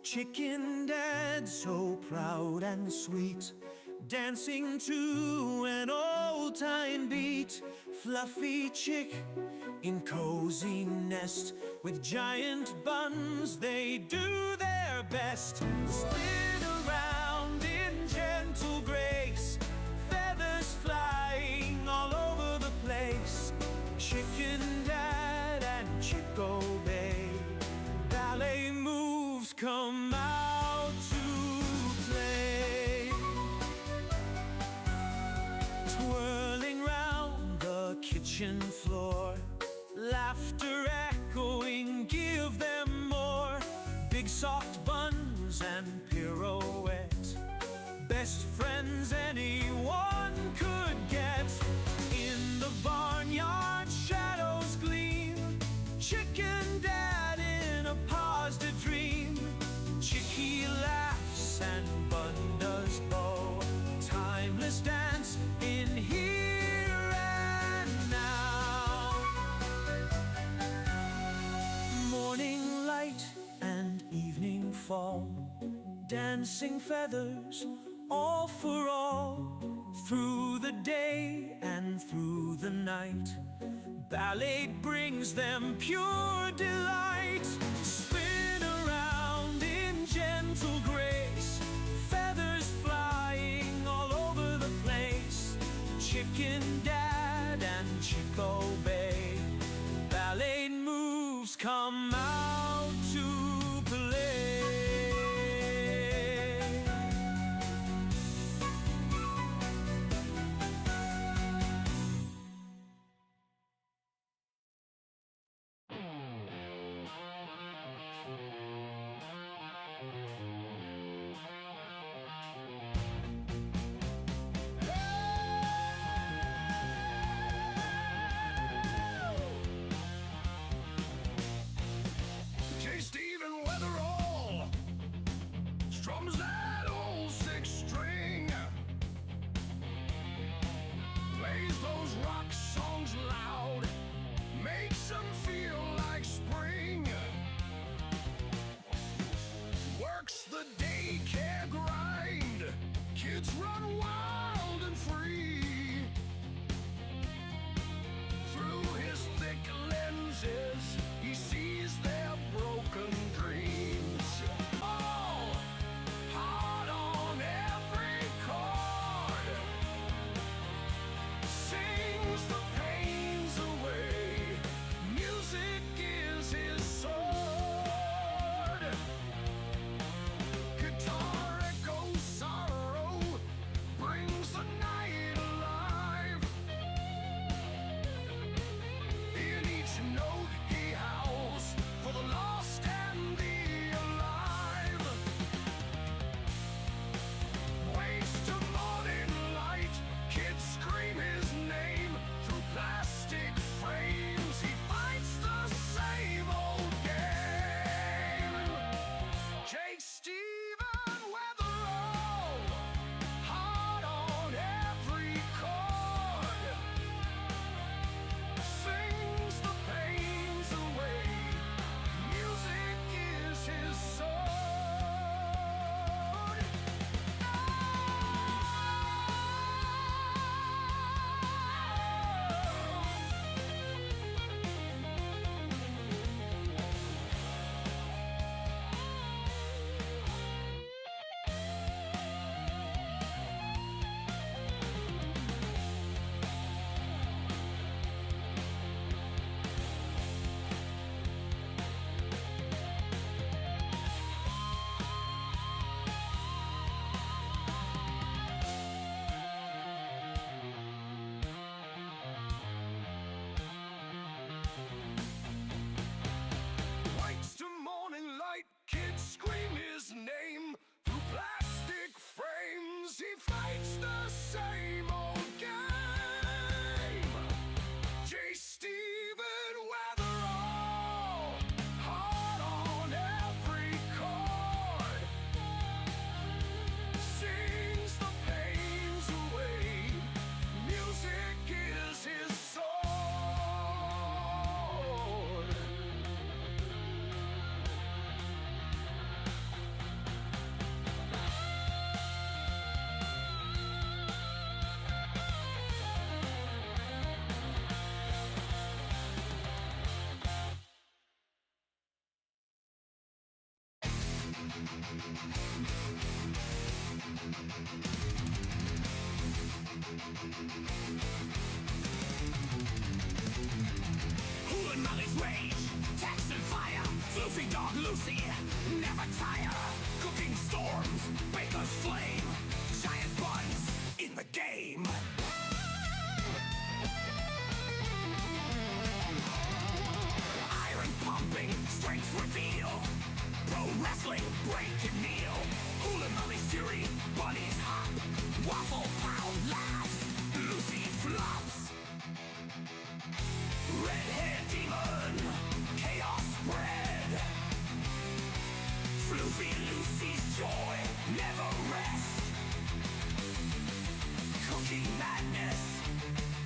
Chicken Dad, so proud and sweet, dancing to an old-time beat. Fluffy chick in cozy nest, with giant buns they do their best. Spin around in gentle grace, feathers flying all over the place. Chicken Dad and Chick obey, ballet moves come out to play. Twirling round the kitchen floor, laughter echoing, give them more. Big soft buns and pirouette, best friends anyone could get. In the barnyard shadows gleam, Chicken Dad in a positive dream. Chicky laughs and Bun does bow, timeless dance in here and now. Morning light and evening fall, dancing feathers all for all. Through the day and through the night, ballet brings them pure delight. Spin around in gentle grace, feathers flying all over the place. Chicken Dad and Chick obey, ballet moves come out to play. fire, cooking storms, baker's flame, giant buns in the game. Iron pumping, strength reveal, pro wrestling, break and kneel, Hula Molly's fury, bunnies hop, waffle pound laughs, Lucy flops. Red hair demon, chaos spread, Floofy Lucy's joy never rest. Cooking madness,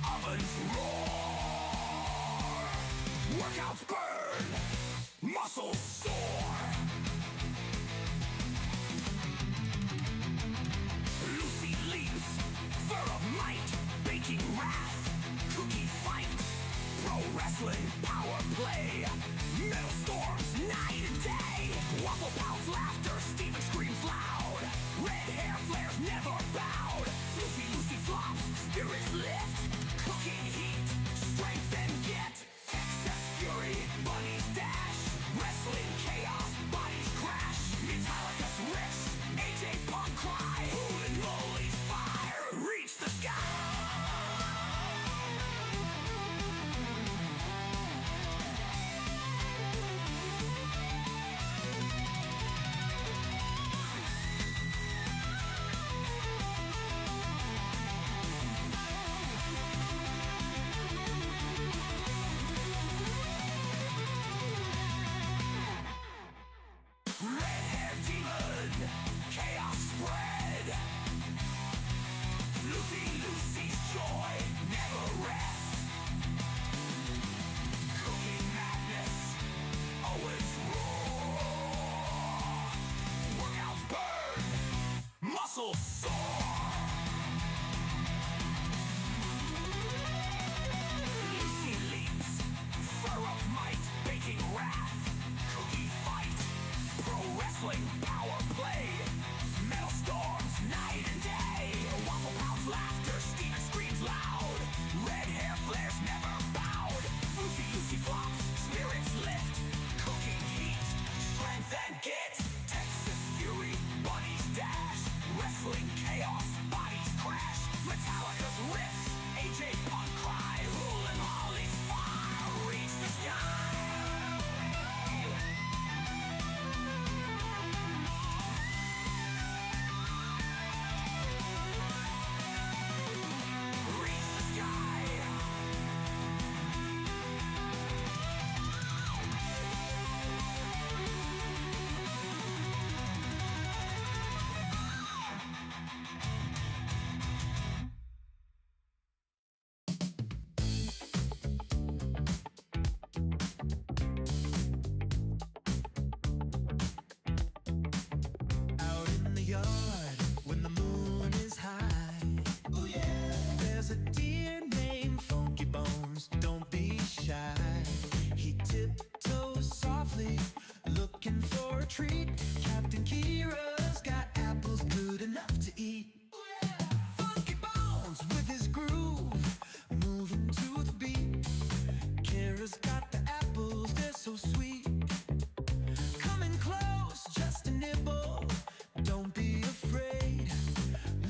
ovens roar, workouts burn, muscles soar. Lucy leaps, fur of might, baking wrath, cookie fight, pro wrestling, power play, metal storms, night and day, waffle pounds, laughter, Steven screams loud, red hair flares never bowed, Floofy Lucy flops, spirits lift, cooking heat, strength and get, excess fury, bunnies dash, wrestling chaos, bodies crash, Metallica's riffs, AJ Punk cry, Hoolin' Molly's fire, reach the sky. Red hair demon, chaos spread, Floofy Lucy's joy never rests. Cooking madness, always roar, workouts burn, muscles soar. Lucy leaps, fur of might, baking wrath, cookie fight, pro wrestling, power play, metal storms, night and day, waffle pounds, laughter, Steven screams loud, red hair flares never bowed, Floofy Lucy flops, spirits lift, cooking heat, strength and get, Texas fury, bunnies dash, wrestling chaos, bodies crash, Metallica's riffs, AJ Punk cry, Hoolin' Molly's fire, reach the sky. Reach the sky. Out in the yard when the moon is high. Oh yeah. There's a deer named Funky Bones. Don't be shy. He tiptoes softly, looking for a treat. Captain Kira's got apples good enough to eat. Oh yeah. Funky Bones with his groove, moving to the beat. Kira's got the apples, they're so sweet. Coming close, just a nibble. Don't be afraid.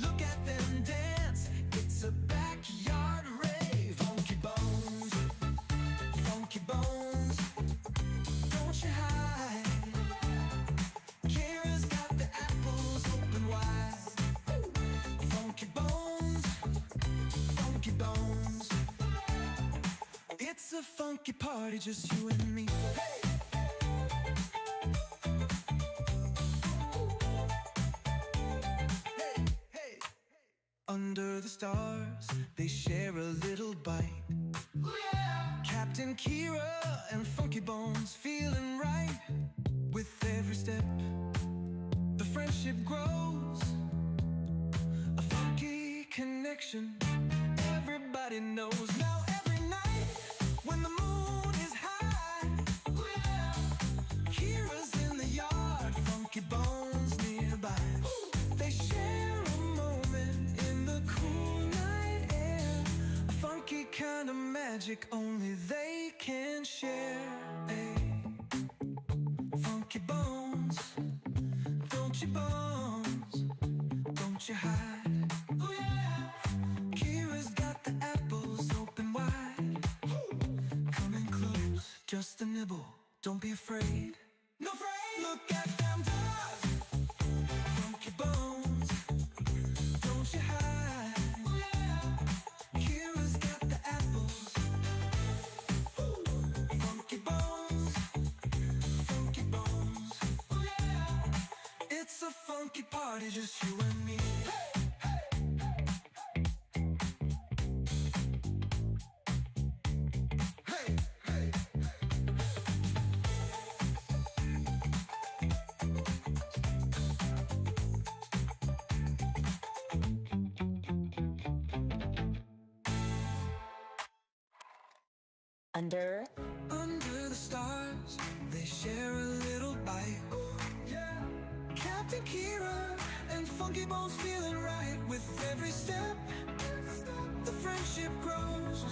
Look at them dance. It's a backyard rave. Funky Bones, Funky Bones. Don't you hide. Kira's got the apples open wide. Funky Bones, Funky Bones. It's a funky party, just you and me. Under the stars, they share a little bite. Captain Kira and Funky Bones feeling right. With every step, the friendship grows. A funky connection, everybody knows. Now every night, when the moon is high, Kira's in the yard, Funky Bones nearby. They share a moment in the cool night air. A funky kind of magic only they can share. Hey. Funky Bones, just a nibble, don't be afraid. No afraid. Look at them dogs, funky bones, don't you hide. Oh yeah. Kira's got the apples. Ooh. Funky bones, funky bones. Oh yeah. It's a funky party, just you and me. Under the stars, they share a little bite. Yeah. Captain Kira and Funky Bones feeling right. With every step, the friendship grows.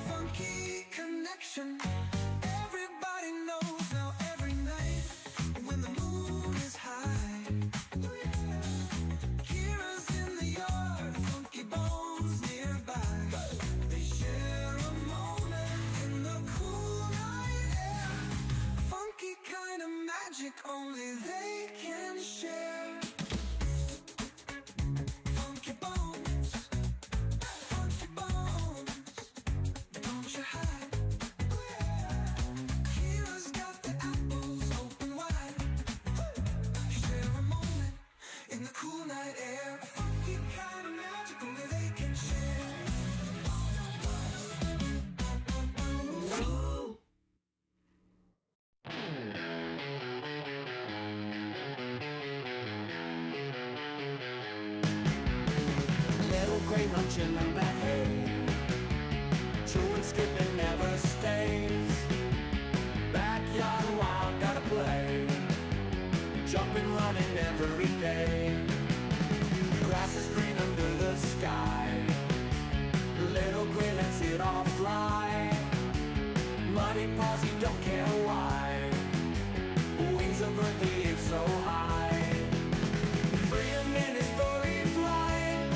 Funky connection. Everybody knows now every night when the moon is high. Kira's in the yard, Funky Bones nearby. They share a moment in the cool night air. Funky kind of magic only they can share. Funky Bones, don't you hide. Kira's got the apples open wide. Share a moment in the cool night air. Funky kind of magic only they can share. Little gray munching on that hay, chewing, skipping, never stays. Backyard wild, gotta play, jumping, running every day. Grass is green under the sky, little gray lets it all fly. Muddy paws, he don't care why, wings of earth, he is so high. Freedom in his furry flight,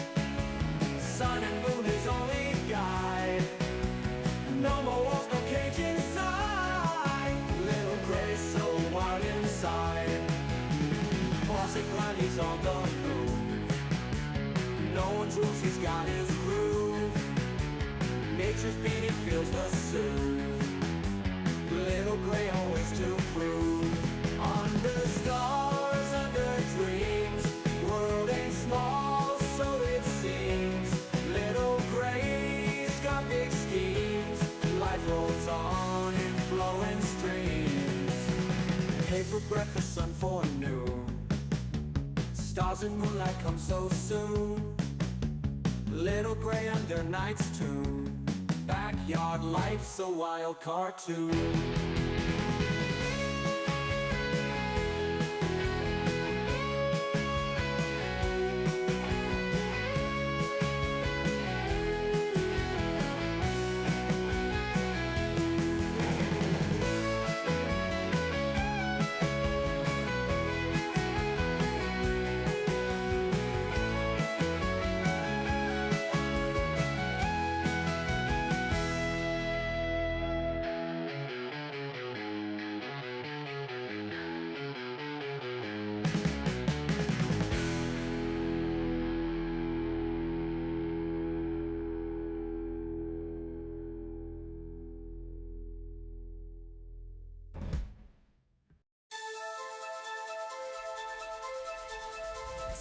sun and moon his only guide. No more walls, no cage inside, little gray so wild inside. Boss and grind, he's on the move, no one's rules, he's got his groove. Nature's beat, he feels the soothe, little gray always to prove. Under stars, under dreams, world ain't small, so it seems. Little gray's got big schemes, life rolls on in flowing streams. Hay for breakfast, sun for noon, stars and moonlight come so soon. Little gray under night's tune, backyard life's a wild cartoon.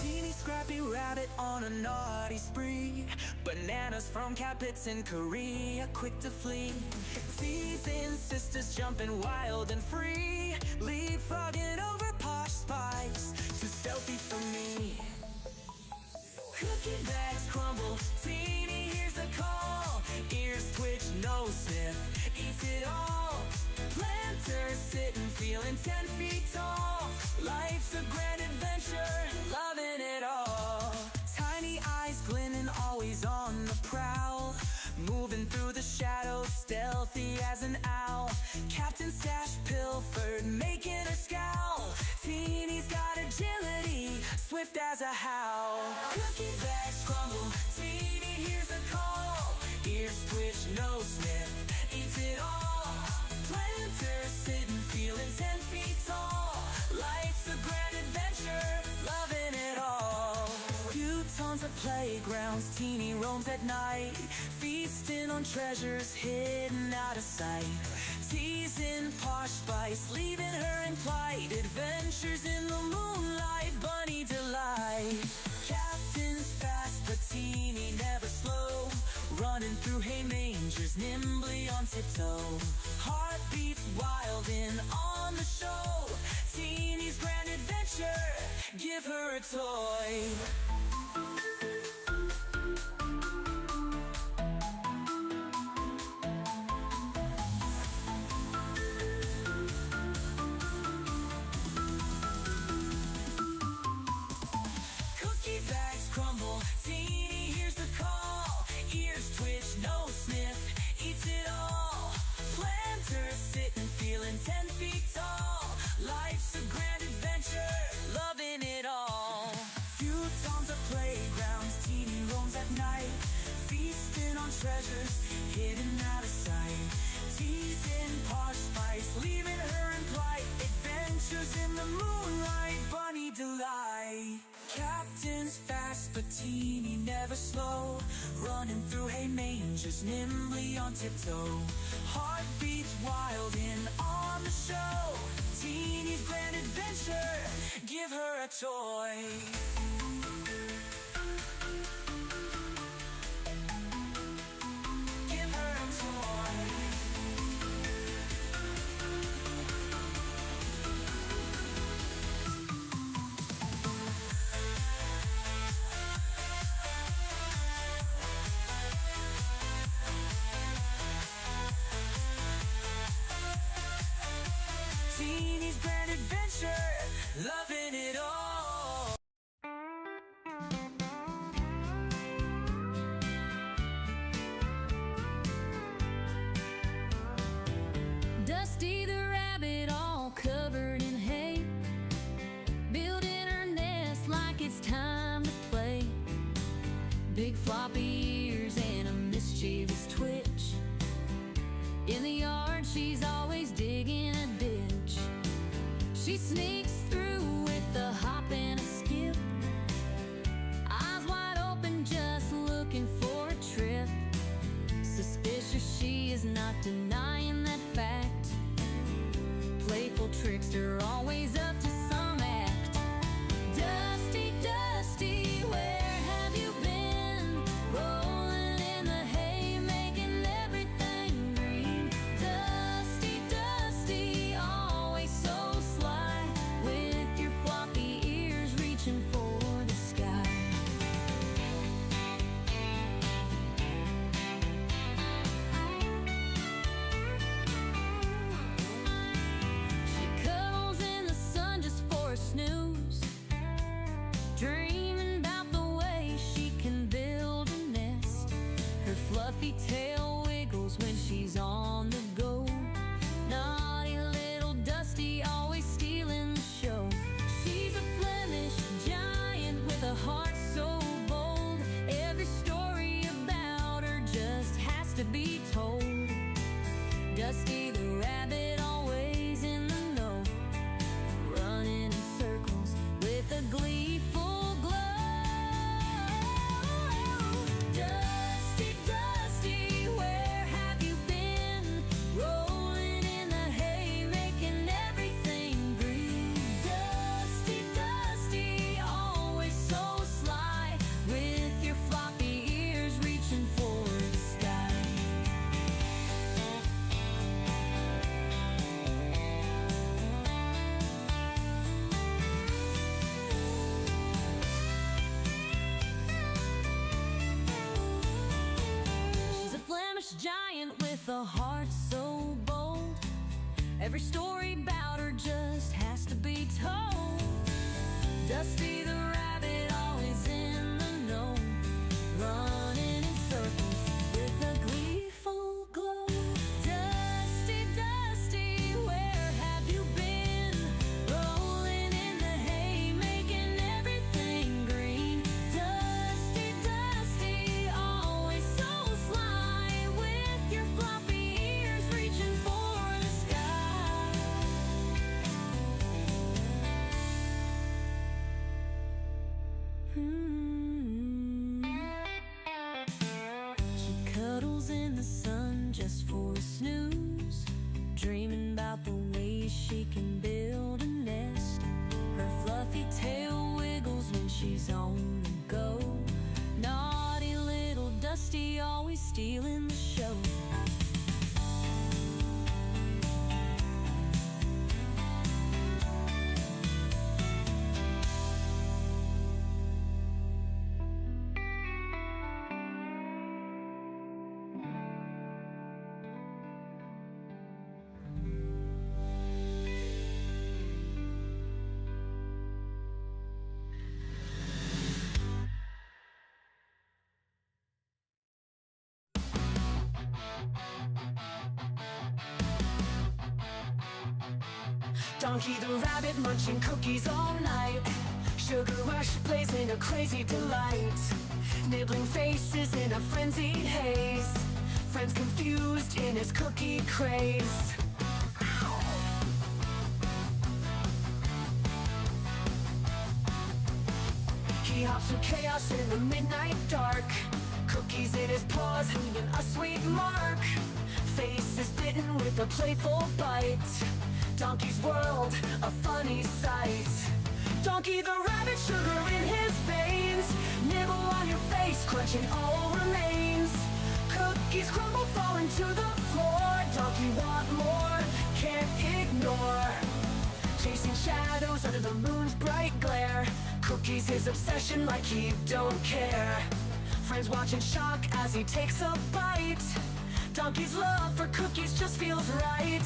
Teeny scrappy rabbit on a naughty spree. Bananas from Capits in Korea, quick to flee. Seasoned sisters jumping wild and free, leapfrogging over Posh spice, too stealthy for me. Cookie bags crumble, Teeny hears a call. Ears twitch, nose sniff, eats it all. Planters sitting, feeling 10 feet tall. Life's a grand adventure, loving it all. Tiny eyes glinting, always on the prowl. Moving through the shadows, stealthy as an owl. Captain Stash pilfered, making her scowl. Teeny's got agility, swift as a howl. Cookie bags crumble, Teeny hears a call. Ears twitch, nose sniff, eats it all. playgrounds, Teeny roams at night, feasting on treasures hidden out of sight. Teasing Posh Spice, leaving her in plight. Adventures in the moonlight, bunny delight. Captain's fast, but Teeny never slow, running through hay mangers, nimbly on tiptoe. Heartbeats wild in on the show. Teeny's grand adventure, give her a toy. Cookie bags crumble, Teeny hears the call. Ears twitch, nose sniff, eats it all. Planters sitting, feeling 10 feet tall. Life's a grand adventure, loving it all. Futons are playgrounds, Teeny roams at night, feasting on treasures hidden out of sight. Teasing Posh Spice, leaving her in plight. Adventures in the moonlight, bunny delight. Captain's fast, but Teeny never slow, running through hay mangers, nimbly on tiptoe. Heartbeats wild in on the show. Teeny's grand adventure, give her a toy. Give her a toy. Teeny's grand adventure, loving it all. Dusty the rabbit, all covered in hay, building her nest like it's time to play. Big floppy ears and a mischievous twitch. In the yard, she's always digging a ditch. She sneaks through with a hop and a skip, eyes wide open, just looking for a trip. Suspicious, she is not denying that fact. Playful trickster, always up to some act. Dusty, Dusty, where have you been? Rolling in the hay, making everything green. Dusty, Dusty, always so sly, with your floppy ears reaching for the sky. She cuddles in the sun just for a snooze, dreaming about the way she can build a nest. Her fluffy tail wiggles when she's on the go. Naughty little Dusty, always stealing the show. She's a Flemish giant with a heart so bold. Every story about her just has to be told. Dusty the rabbit, always in the know, running in circles with a gleeful glow. Dusty, Dusty, where have you been? Rolling in the hay, making everything green. Dusty, Dusty, always so sly, with your floppy ears reaching for the sky. She's a Flemish giant with a heart so bold. Every story about her just has to be told. Dusty the rabbit, always in the know, running in circles with a gleeful glow. Dusty, Dusty, where have you been? Rolling in the hay, making everything green. Dusty, Dusty, always so sly, with your floppy ears reaching for the sky. she can build a nest. Her fluffy tail wiggles when she's on the go. Naughty little Dusty, always stealing the show. Donkey the rabbit munching cookies all night. Sugar rush blazing a crazy delight. Nibbling faces in a frenzied haze. Friends confused in his cookie craze. He hops through chaos in the midnight dark. Cookies in his paws, leaving a sweet mark. Face is bitten with a playful bite. Donkey's world, a funny sight. Donkey the rabbit, sugar in his veins. Nibble on your face, crunching all remains. Cookies crumble, falling to the floor. Donkey want more, can't ignore. Chasing shadows under the moon's bright glare. Cookies his obsession like he don't care. Friends watch in shock as he takes a bite. Donkey's love for cookies just feels right.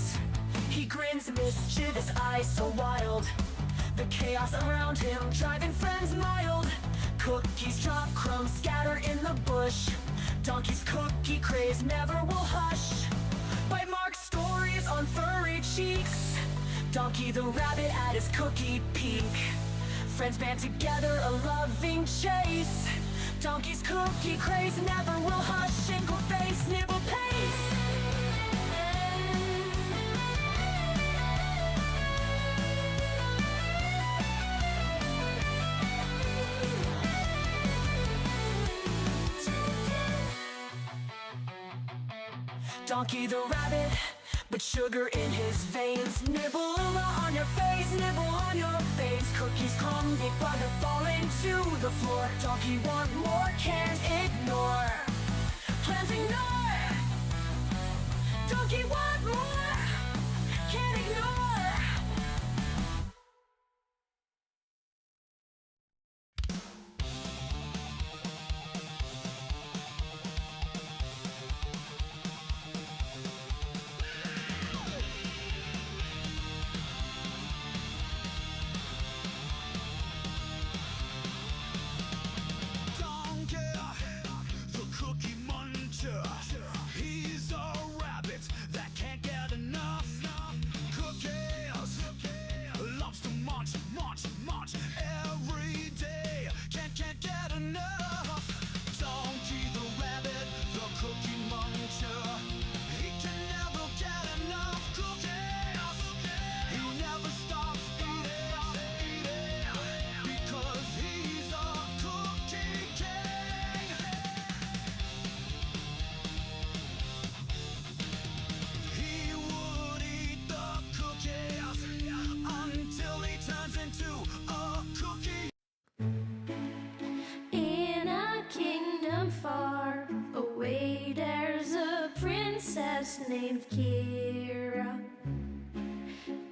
He grins, mischievous eyes so wild. The chaos around him driving friends mild. Cookies drop, crumbs scatter in the bush. Donkey's cookie craze never will hush. Bite mark stories on furry cheeks. Donkey the rabbit at his cookie peak. Friends band together, a loving chase. Donkey's cookie craze never will hush. Shingle face, nibble pace. Donkey the rabbit, but sugar in his veins. Nibble on your face, nibble on your face. Cookies come, big brother falling to the floor. Donkey want more, can't ignore. Plans ignore. Donkey want more, can't ignore. He's a rabbit that can't get enough. Cookies loves to munch, munch, munch every day. Can't get enough. Donkey the rabbit, the cookie muncher. He can never get enough cookies. He never stops eating because he's a cookie king. He would eat the cookies until he turns into a cookie. In a kingdom far away, there's a princess named Kira,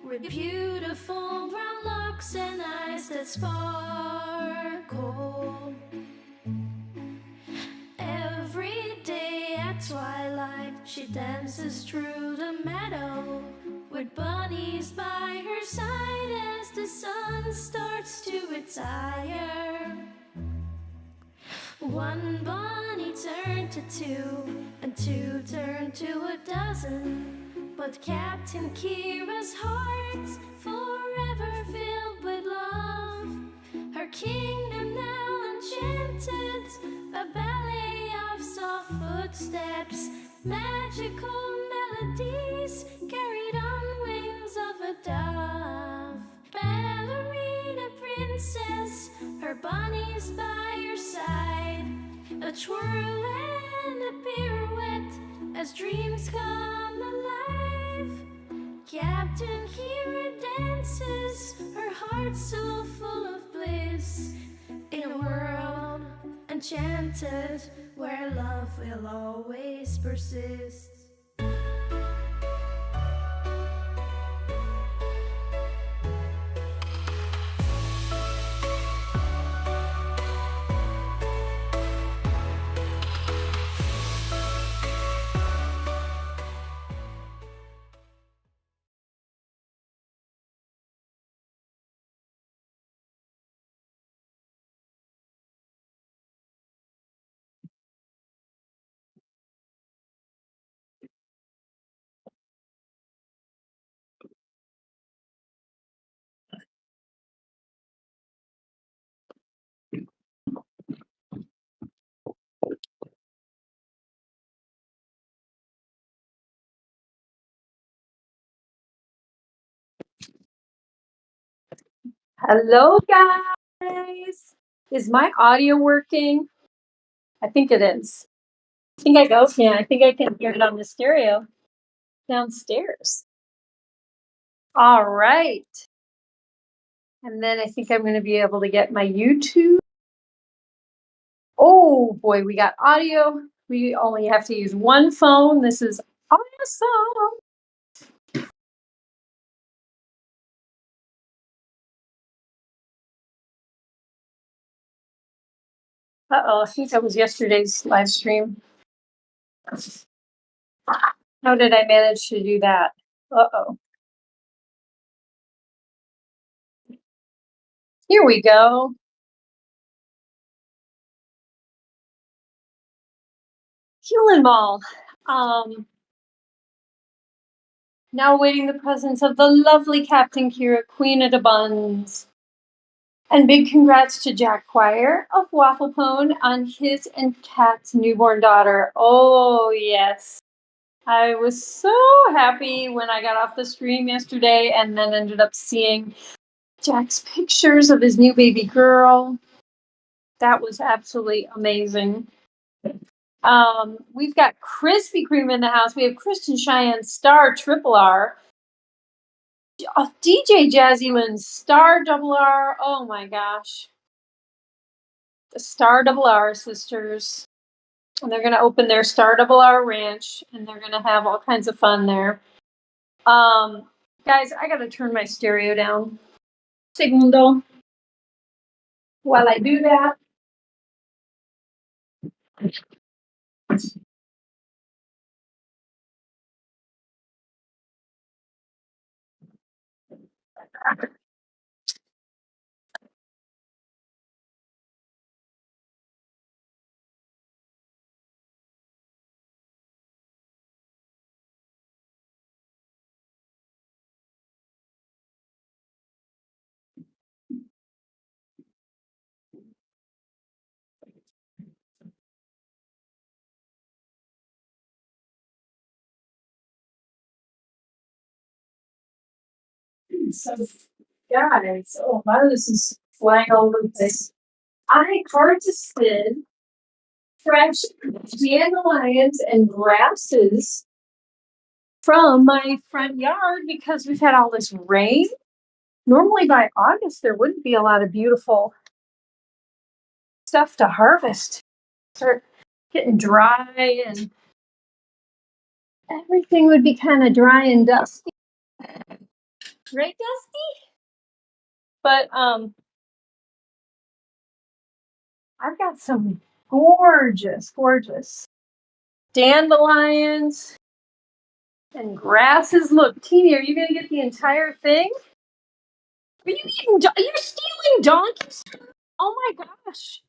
with beautiful brown locks and eyes that sparkle. Every day at twilight, she dances through the meadow with bunnies by her side as the sun starts to retire. One bunny turned to two, and two turned to a dozen. But Captain Kira's heart's forever filled with love. Her kingdom now enchanted, a ballet of soft footsteps, magical melodies carried on wings of a dove. Ballerina princess, her bunnies by your side, a twirl and a pirouette as dreams come alive. Captain Kira dances, her heart so full of bliss, in a world enchanted where love will always persist. Hello, guys. Is my audio working? I think it is. I think I can hear it on the stereo downstairs. All right. And then I think I'm going to be able to get my YouTube. Oh boy, we got audio. We only have to use one phone. This is awesome. Uh-oh, I think that was yesterday's live stream. How did I manage to do that? Uh-oh. Here we go. Healing Ball. Now awaiting the presence of the lovely Captain Kira, Queen of the Bunz. And big congrats to Jack Quire of Wafflepone on his and Kat's newborn daughter. Oh, yes. I was so happy when I got off the stream yesterday and then ended up seeing Jack's pictures of his new baby girl. That was absolutely amazing. We've got Krispy Kreme in the house. We have Kristen Cheyenne, Star Triple R. DJ Jazzy Lynn, Star Double R. Oh my gosh. The Star Double R sisters. And they're going to open their Star Double R ranch and they're going to have all kinds of fun there. Guys, I got to turn my stereo down. Segundo. While I do that. So, guys, oh, a lot of this is flying all over the place. I harvested fresh dandelions and grasses from my front yard because we've had all this rain. Normally by August, there wouldn't be a lot of beautiful stuff to harvest. Start getting dry and everything would be kind of dry and dusty. Right, Dusty? But I've got some gorgeous dandelions and grasses. Look, Teeny, are you gonna get the entire thing? Are you eating? You're stealing donkeys? Oh my gosh,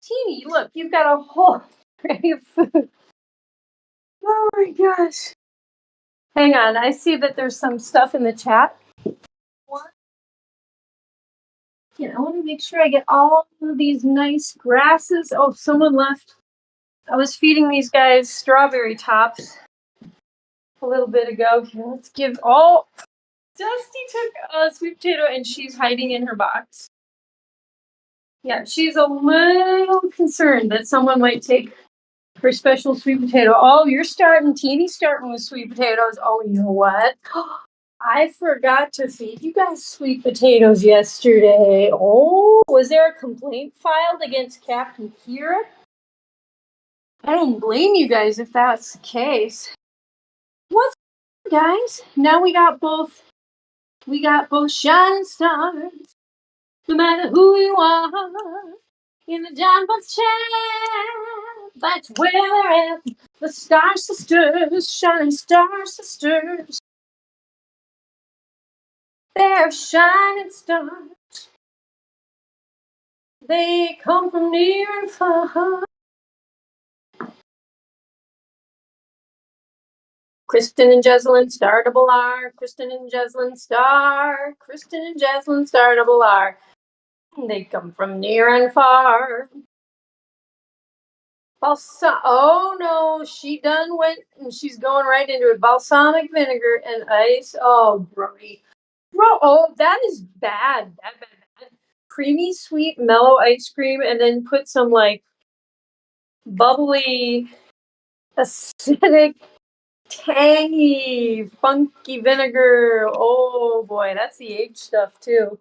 Teeny, look, you've got a whole tray of food. Oh my gosh. Hang on, I see that there's some stuff in the chat. What? I want to make sure I get all of these nice grasses. Oh, someone left. I was feeding these guys strawberry tops a little bit ago. Here, let's give all. Dusty took a sweet potato and she's hiding in her box. Yeah, she's a little concerned that someone might take her special sweet potato. Oh, you're starting, Teeny's starting with sweet potatoes. Oh, you know what? I forgot to feed you guys sweet potatoes yesterday. Oh, was there a complaint filed against Captain Kira? I don't blame you guys if that's the case. What's up, guys? Now we got both shining stars. No matter who you are, in the John Bunz chat, that's where they're at. The Star Sisters, shining Star Sisters. They're shining stars. They come from near and far. Kristen and Jeslyn, star double R. Kristen and Jeslyn, star. Kristen and Jeslyn, star double R. They come from near and far. Oh no, she done went and she's going right into it. Balsamic vinegar and ice. Oh, Brody. Oh, that is bad. Bad. Creamy, sweet, mellow ice cream, and then put some like bubbly, acidic, tangy, funky vinegar. Oh boy, that's the age stuff too.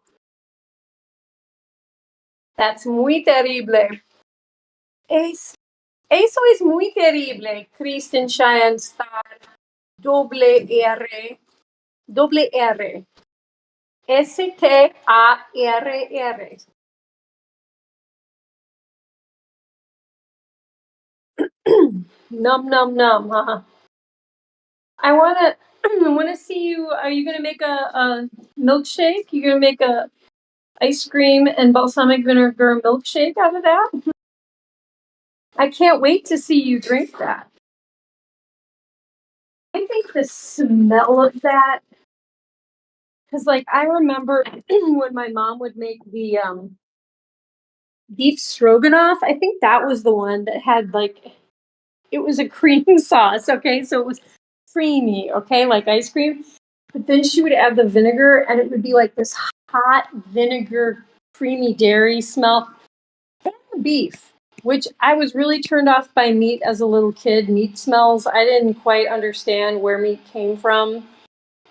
That's muy terrible. Eso es muy terrible. Kristen Cheyenne Star. Doble R. Doble R. STARR. Num num num. Huh? I wanna see you. Are you gonna make a milkshake? You gonna make a ice cream and balsamic vinegar milkshake out of that? I can't wait to see you drink that. I think the smell of that, because like I remember when my mom would make the beef stroganoff. I think that was the one that had like it was a cream sauce. Okay, so it was creamy. Okay, like ice cream. But then she would add the vinegar, and it would be like this hot vinegar, creamy dairy smell. Beef, which I was really turned off by meat as a little kid. Meat smells, I didn't quite understand where meat came from.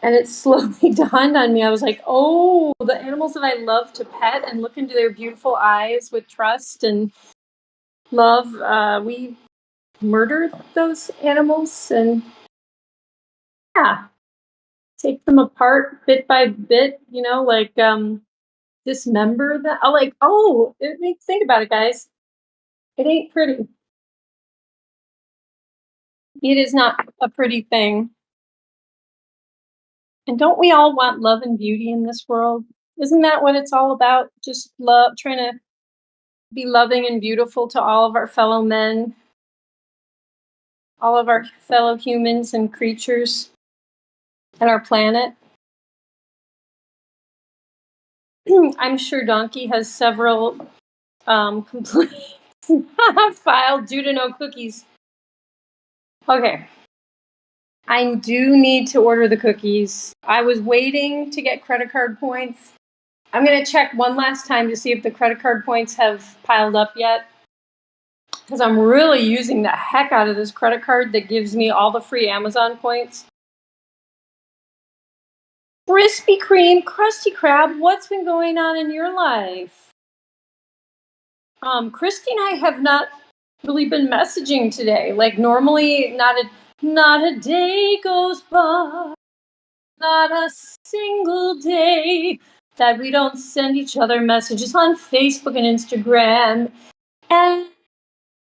And it slowly dawned on me. I was like, oh, the animals that I love to pet and look into their beautiful eyes with trust and love, we murder those animals and, yeah, take them apart bit by bit, like dismember them. Think about it, guys. It ain't pretty. It is not a pretty thing. And don't we all want love and beauty in this world? Isn't that what it's all about? Just love, trying to be loving and beautiful to all of our fellow men, all of our fellow humans and creatures, and our planet. I'm sure Donkey has several complaints filed due to no cookies. Okay. I do need to order the cookies. I was waiting to get credit card points. I'm going to check one last time to see if the credit card points have piled up yet. Because I'm really using the heck out of this credit card that gives me all the free Amazon points. Krispy Kreme, Krusty Krab, what's been going on in your life? Christy and I have not really been messaging today. Like normally, not a day goes by, not a single day that we don't send each other messages on Facebook and Instagram and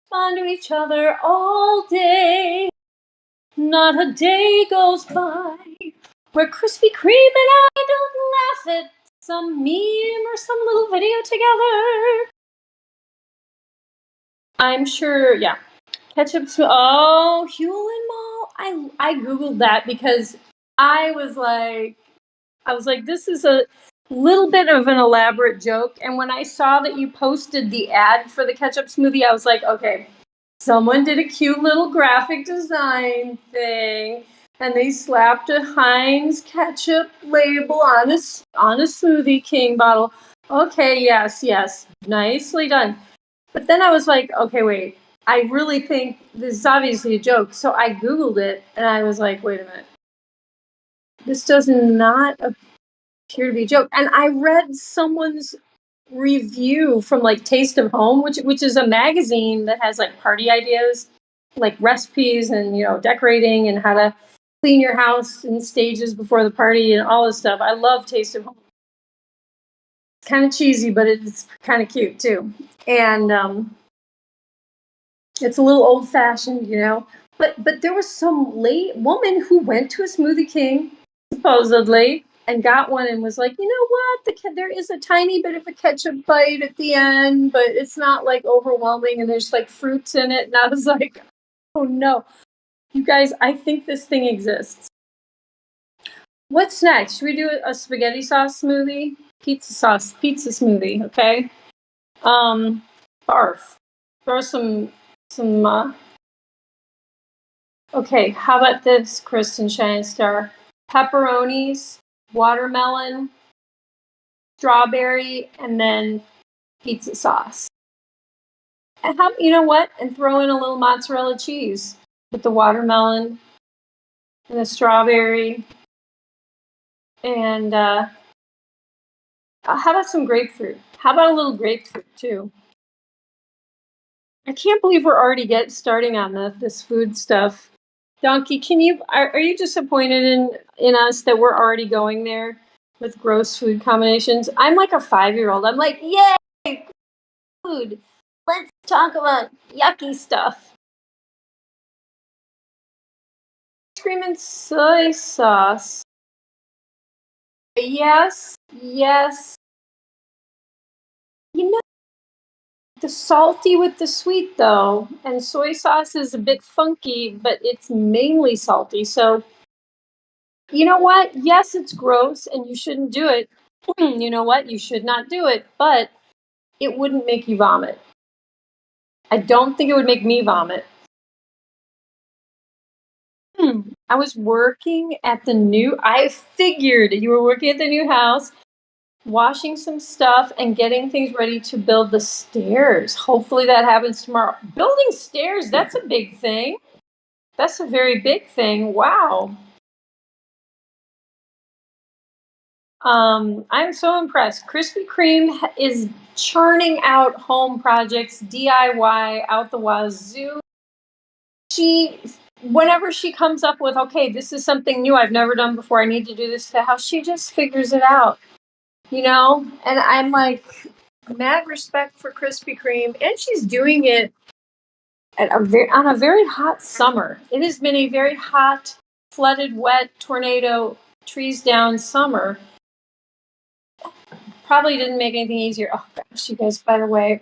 respond to each other all day. Not a day goes by where Krispy Kreme and I don't laugh at some meme or some little video together. I'm sure, yeah. Ketchup, oh, Hulen Mall. I googled that because I was like, this is a little bit of an elaborate joke. And when I saw that you posted the ad for the ketchup smoothie, I was like, okay, someone did a cute little graphic design thing, and they slapped a Heinz ketchup label on a Smoothie King bottle. Okay, yes, nicely done. But then I was like, okay, wait. I really think this is obviously a joke. So I Googled it, and I was like, wait a minute. This does not appear to be a joke. And I read someone's review from like Taste of Home, which is a magazine that has like party ideas, like recipes and decorating and how to clean your house in stages before the party and all this stuff. I love Taste of Home. It's kind of cheesy, but it's kind of cute too. And it's a little old fashioned, But there was some late woman who went to a Smoothie King, supposedly, and got one and was like, you know what? There is a tiny bit of a ketchup bite at the end, but it's not like overwhelming, and there's like fruits in it. And I was like, oh no, you guys, I think this thing exists. What's next? Should we do a spaghetti sauce smoothie? Pizza smoothie, okay? Barf. Throw some okay, how about this, Kristen Shinestar? Pepperonis, watermelon, strawberry, and then pizza sauce. And you know what? And throw in a little mozzarella cheese with the watermelon and the strawberry. And how about some grapefruit? How about a little grapefruit too? I can't believe we're already starting on this food stuff. Donkey, are you disappointed in us that we're already going there with gross food combinations? I'm like a 5-year-old. I'm like, yay, food. Let's talk about yucky stuff. Ice cream and soy sauce. Yes. The salty with the sweet though, and soy sauce is a bit funky, but it's mainly salty. So, you know what? Yes, it's gross and you shouldn't do it. You know what? You should not do it, but it wouldn't make you vomit. I don't think it would make me vomit. I was working at I figured you were working at the new house, washing some stuff and getting things ready to build the stairs. Hopefully that happens tomorrow. Building stairs, that's a big thing. That's a very big thing. Wow. I'm so impressed. Krispy Kreme is churning out home projects, DIY out the wazoo. Whenever she comes up with, okay, this is something new I've never done before, I need to do this to the house, she just figures it out, And I'm like, mad respect for Krispy Kreme, and she's doing it on a very hot summer. It has been a very hot, flooded, wet, tornado, trees down summer. Probably didn't make anything easier. Oh gosh, you guys, by the way,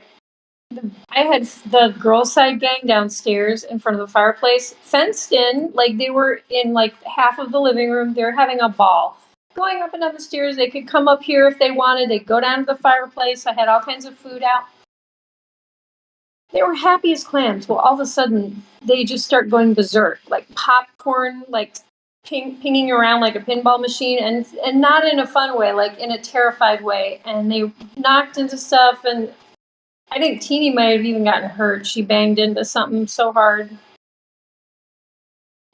I had the girls' side gang downstairs in front of the fireplace, fenced in, like they were in like half of the living room. They're having a ball. Going up and down the stairs, they could come up here if they wanted. They'd go down to the fireplace. I had all kinds of food out. They were happy as clams. Well, all of a sudden, they just start going berserk, like popcorn, like pinging around like a pinball machine, and not in a fun way, like in a terrified way. And they knocked into stuff, and I think Teeny might have even gotten hurt. She banged into something so hard.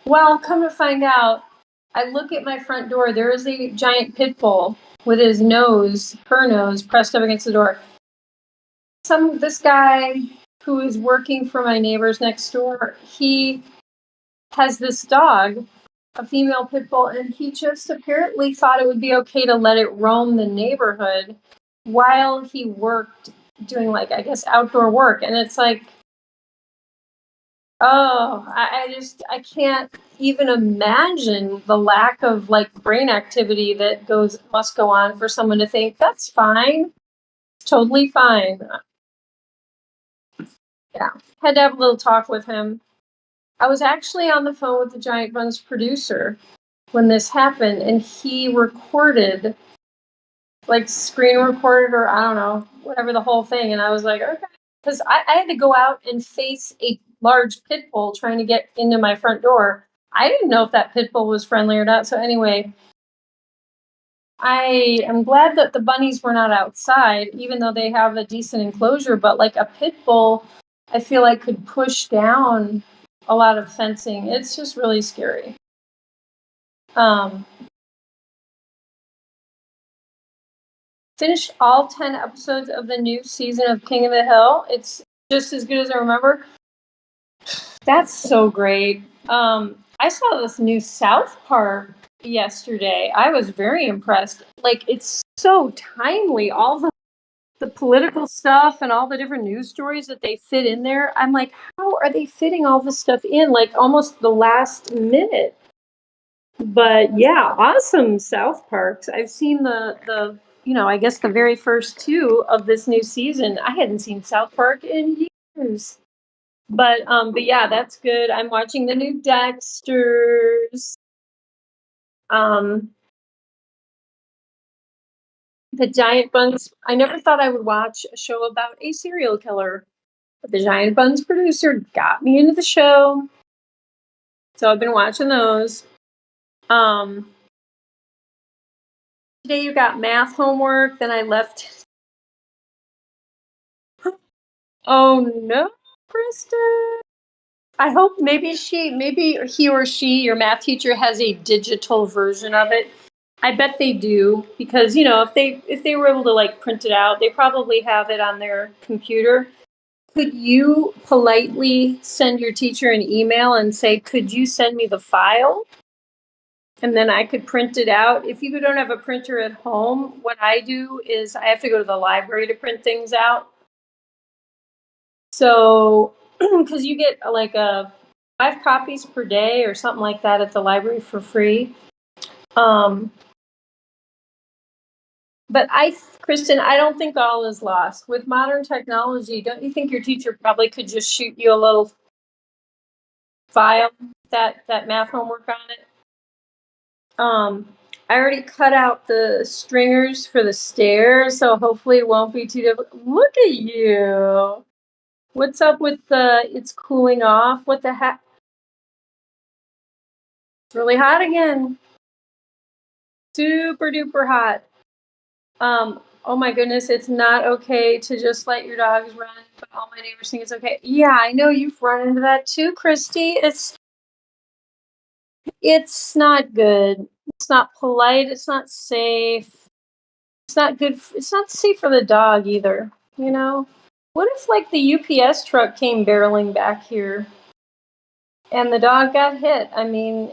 Well, come to find out, I look at my front door. There is a giant pit bull with her nose, pressed up against the door. This guy who is working for my neighbors next door, he has this dog, a female pit bull, and he just apparently thought it would be okay to let it roam the neighborhood while he worked doing, like, I guess, outdoor work. And it's like, oh, I can't even imagine the lack of like brain activity that must go on for someone to think that's fine. It's totally fine. Yeah. Had to have a little talk with him. I was actually on the phone with the Giant Bunz producer when this happened, and he recorded, like screen recorded, or I don't know, whatever, the whole thing. And I was like, okay. Because I had to go out and face a large pit bull trying to get into my front door. I didn't know if that pit bull was friendly or not. So anyway, I am glad that the bunnies were not outside, even though they have a decent enclosure. But like a pit bull, I feel like could push down a lot of fencing. It's just really scary. finished all 10 episodes of the new season of King of the Hill. It's just as good as I remember. That's so great. I saw this new South Park yesterday. I was very impressed. Like, it's so timely. All the political stuff and all the different news stories that they fit in there. I'm like, how are they fitting all this stuff in? Like, almost the last minute. But yeah, awesome South Parks. I've seen the I guess the very first two of this new season. I hadn't seen South Park in years. But yeah, that's good. I'm watching the new Dexters. The Giant Buns. I never thought I would watch a show about a serial killer, but the Giant Buns producer got me into the show. So I've been watching those. Today you got math homework, then I left. Oh no, Kristen. I hope maybe he or she, your math teacher, has a digital version of it. I bet they do, because if they were able to like print it out, they probably have it on their computer. Could you politely send your teacher an email and say, could you send me the file? And then I could print it out. If you don't have a printer at home, what I do is I have to go to the library to print things out. So, because you get like 5 copies per day or something like that at the library for free. But Kristen, I don't think all is lost. With modern technology, don't you think your teacher probably could just shoot you a little file, that math homework on it? I already cut out the stringers for the stairs, so hopefully it won't be too difficult. Look at you. What's up with it's cooling off? What the heck? It's really hot again. Super duper hot. Oh my goodness, it's not okay to just let your dogs run, but all my neighbors think it's okay. Yeah, I know you've run into that too, Christy. It's not good. It's not polite. It's not safe. It's not good. It's not safe for the dog either. What if like the UPS truck came barreling back here and the dog got hit? I mean,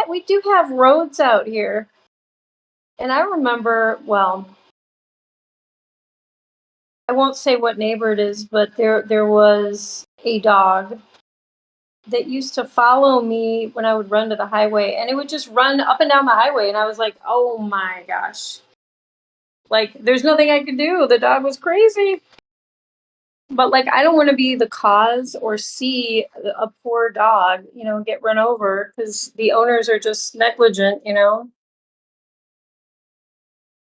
we do have roads out here. And I remember, well, I won't say what neighbor it is, but there was a dog that used to follow me when I would run to the highway, and it would just run up and down the highway, and I was like, oh my gosh. Like, there's nothing I could do. The dog was crazy. But like, I don't want to be the cause or see a poor dog, get run over because the owners are just negligent.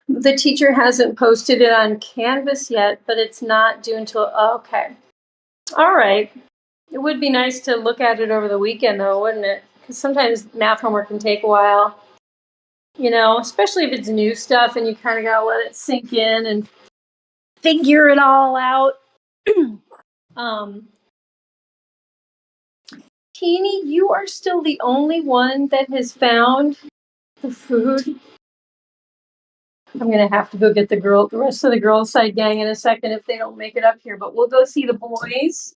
The teacher hasn't posted it on Canvas yet, but it's not due until, okay. All right. It would be nice to look at it over the weekend, though, wouldn't it? Because sometimes math homework can take a while, especially if it's new stuff and you kind of got to let it sink in and figure it all out. Teeny, you are still the only one that has found the food. I'm going to have to go get the rest of the girls' side gang in a second if they don't make it up here, but we'll go see the boys.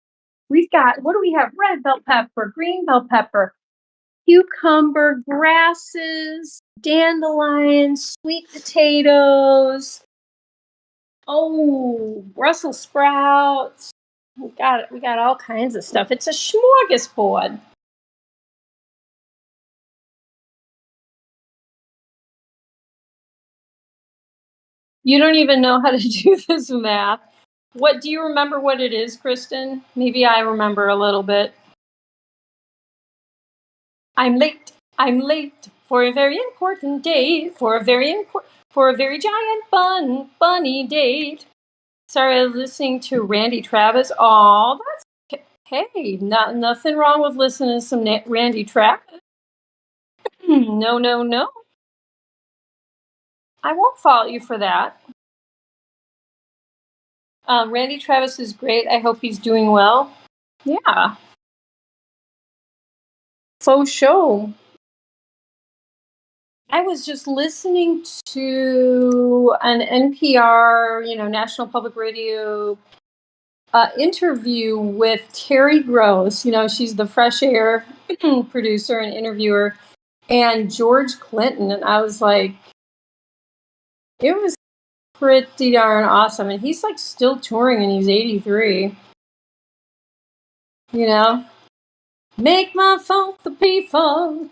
We've got, what do we have? Red bell pepper, green bell pepper, cucumber, grasses, dandelions, sweet potatoes. Oh, Brussels sprouts. We got all kinds of stuff. It's a smorgasbord. You don't even know how to do this math. What do you remember what it is, Kristen? Maybe I remember a little bit. I'm late for a very important date, for a very giant bunny date. Sorry, I was listening to Randy Travis. Oh, that's hey, nothing wrong with listening to some Randy Travis. No. I won't fault you for that. Randy Travis is great. I hope he's doing well. Yeah. Faux show. I was just listening to an NPR, National Public Radio interview with Terry Gross. She's the Fresh Air producer and interviewer, and George Clinton. And I was like, it was pretty darn awesome. And he's like still touring and he's 83. Make my funk the P-Funk.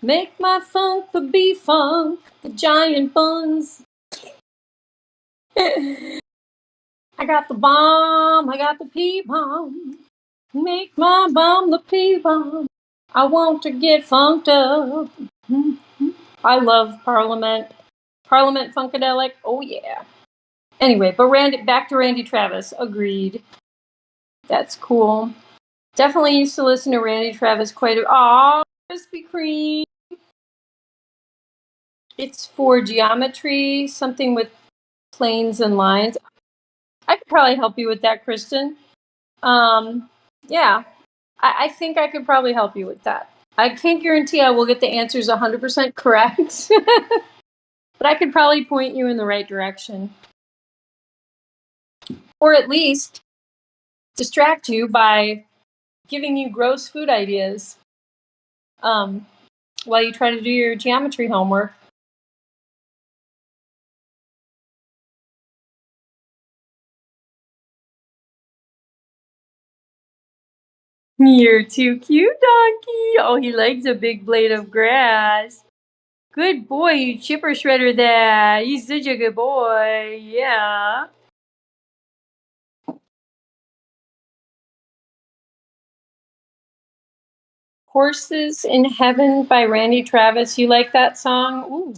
Make my funk the B-Funk. The giant Bunz. I got the bomb. I got the P-Bomb. Make my bomb the P-Bomb. I want to get funked up. I love Parliament. Parliament Funkadelic. Oh, yeah. Anyway, but back to Randy Travis. Agreed. That's cool. Definitely used to listen to Randy Travis quite a... Aw, Krispy Kreme. It's for geometry, something with planes and lines. I could probably help you with that, Kristen. Yeah, I think I could probably help you with that. I can't guarantee I will get the answers 100% correct, but I could probably point you in the right direction. Or at least distract you by giving you gross food ideas while you try to do your geometry homework. You're too cute, Donkey. Oh, he likes a big blade of grass. Good boy, you chipper shredder there. He's such a good boy. Yeah. Horses in Heaven by Randy Travis. You like that song? Ooh.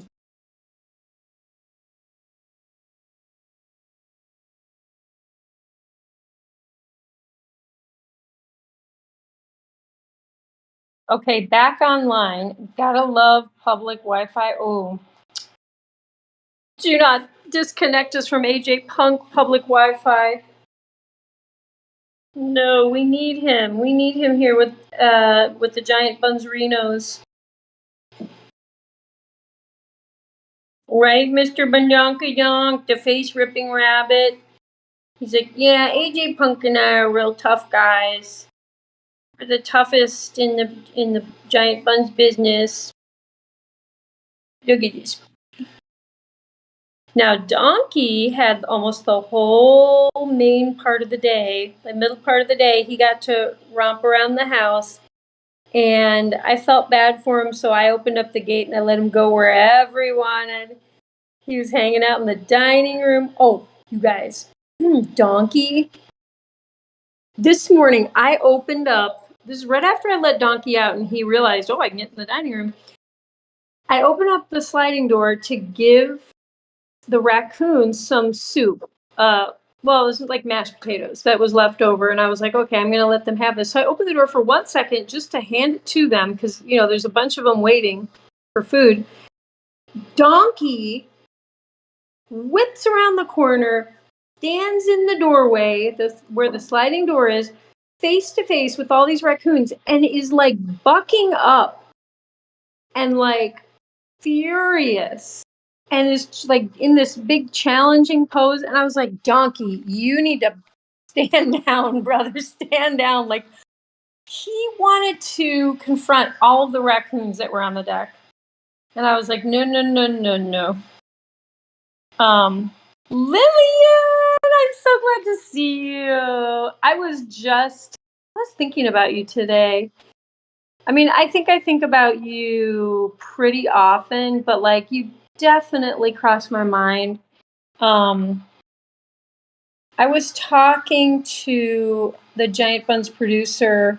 Okay, back online. Gotta love public Wi-Fi. Oh. Do not disconnect us from AJ Punk public Wi-Fi. No, we need him. We need him here with the giant Bunzerinos. Right, Mr. Banyanka Yonk, the face-ripping rabbit. He's like, yeah, AJ Punk and I are real tough guys. We're the toughest in the giant Bunz business. Look at this. Now, Donkey had almost the whole main part of the day, the middle part of the day, he got to romp around the house. And I felt bad for him, so I opened up the gate and I let him go wherever he wanted. He was hanging out in the dining room. Oh, you guys, Donkey. This morning, I opened up, this is right after I let Donkey out and he realized, oh, I can get in the dining room. I opened up the sliding door to give the raccoons some soup. Well, it was like mashed potatoes that was left over. And I was like, okay, I'm going to let them have this. So I opened the door for 1 second just to hand it to them because, there's a bunch of them waiting for food. Donkey whips around the corner, stands in the doorway, where the sliding door is, face to face with all these raccoons, and is like bucking up and like furious. And is like in this big challenging pose. And I was like, Donkey, you need to stand down, brother. Stand down. Like, he wanted to confront all of the raccoons that were on the deck. And I was like, no. Lillian, I'm so glad to see you. I was thinking about you today. I mean, I think about you pretty often, but like you definitely crossed my mind. I was talking to the Giant Bunz producer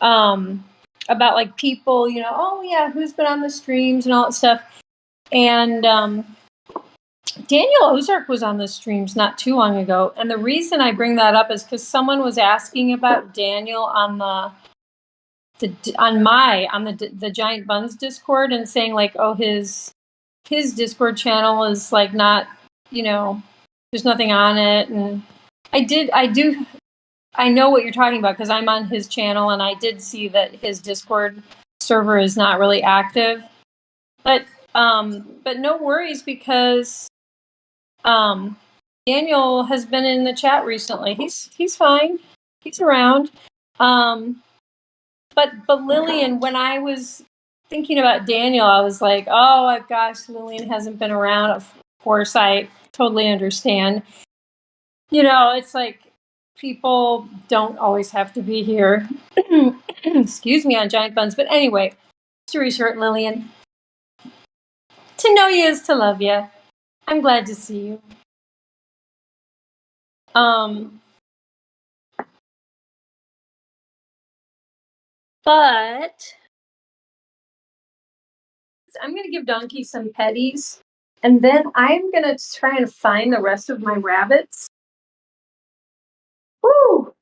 about like people, oh yeah, who's been on the streams and all that stuff. And Daniel Ozark was on the streams not too long ago. And the reason I bring that up is because someone was asking about Daniel on the Giant Bunz Discord and saying like, oh, his Discord channel is like not, there's nothing on it. And I know what you're talking about because I'm on his channel and I did see that his Discord server is not really active. But But no worries because Daniel has been in the chat recently. He's fine. He's around. But Lillian, when I was thinking about Daniel, I was like, oh gosh, Lillian hasn't been around. Of course, I totally understand. You know, it's like people don't always have to be here. Excuse me, on Giant Buns. But anyway, story short, Lillian. To know you is to love you. I'm glad to see you. But I'm gonna give Donkey some petties, and then I'm gonna try and find the rest of my rabbits. Woo!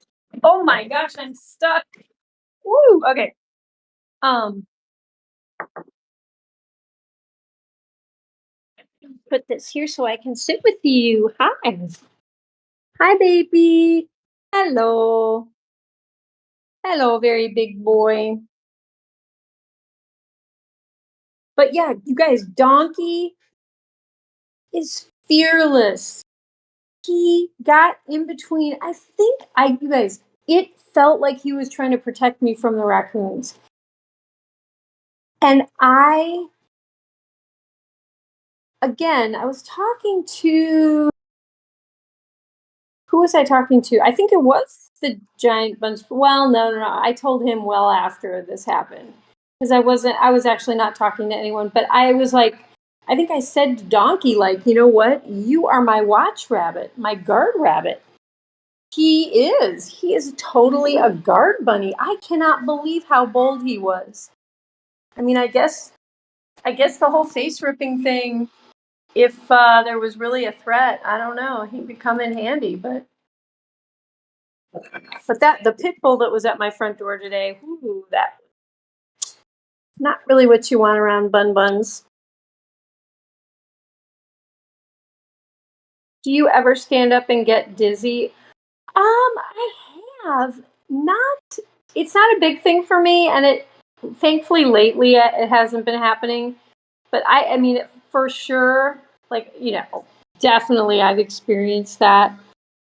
Oh my gosh, I'm stuck. Woo! Okay. Put this here so I can sit with you. Hi. Hi, baby. Hello. Hello, very big boy. But yeah, you guys, Donkey is fearless. He got in between. You guys, it felt like he was trying to protect me from the raccoons. And I was talking to, who was I talking to? I think it was the Giant Bunz. Well, no. I told him well after this happened. Because I was actually not talking to anyone, but I was like, I think I said to Donkey, like, you know what? You are my watch rabbit, my guard rabbit. He is totally a guard bunny. I cannot believe how bold he was. I mean, I guess the whole face ripping thing, if there was really a threat, I don't know, he'd be come in handy. But the pit bull that was at my front door today, that not really what you want around buns. Do you ever stand up and get dizzy? I have not. It's not a big thing for me, and it thankfully lately it hasn't been happening. But I mean, for sure, like, you know, definitely I've experienced that.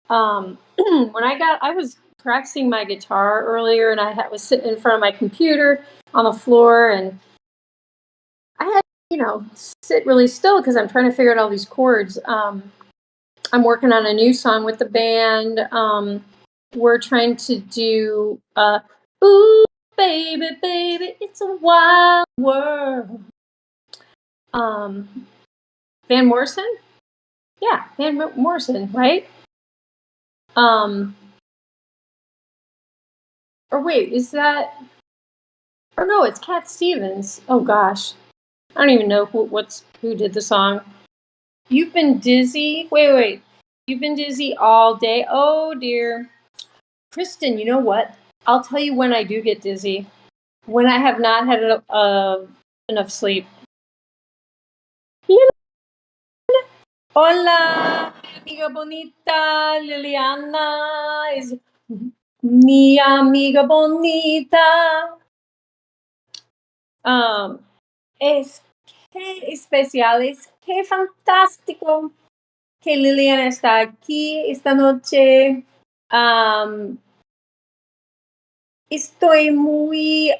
When I was practicing my guitar earlier, and I was sitting in front of my computer on the floor, and I had, you know, sit really still because I'm trying to figure out all these chords. I'm working on a new song with the band. We're trying to do ooh, baby, baby, it's a wild world. Van Morrison? Yeah, Van Morrison, right? Or wait, is that? Or no, it's Cat Stevens. Oh gosh, I don't even know who did the song. You've been dizzy. Wait. You've been dizzy all day. Oh dear, Kristen. You know what? I'll tell you when I do get dizzy. When I have not had enough sleep. Hola, amiga bonita. Liliana is mi amiga bonita. Es que especial, es que fantástico que Liliana está aquí esta noche. Estoy muy,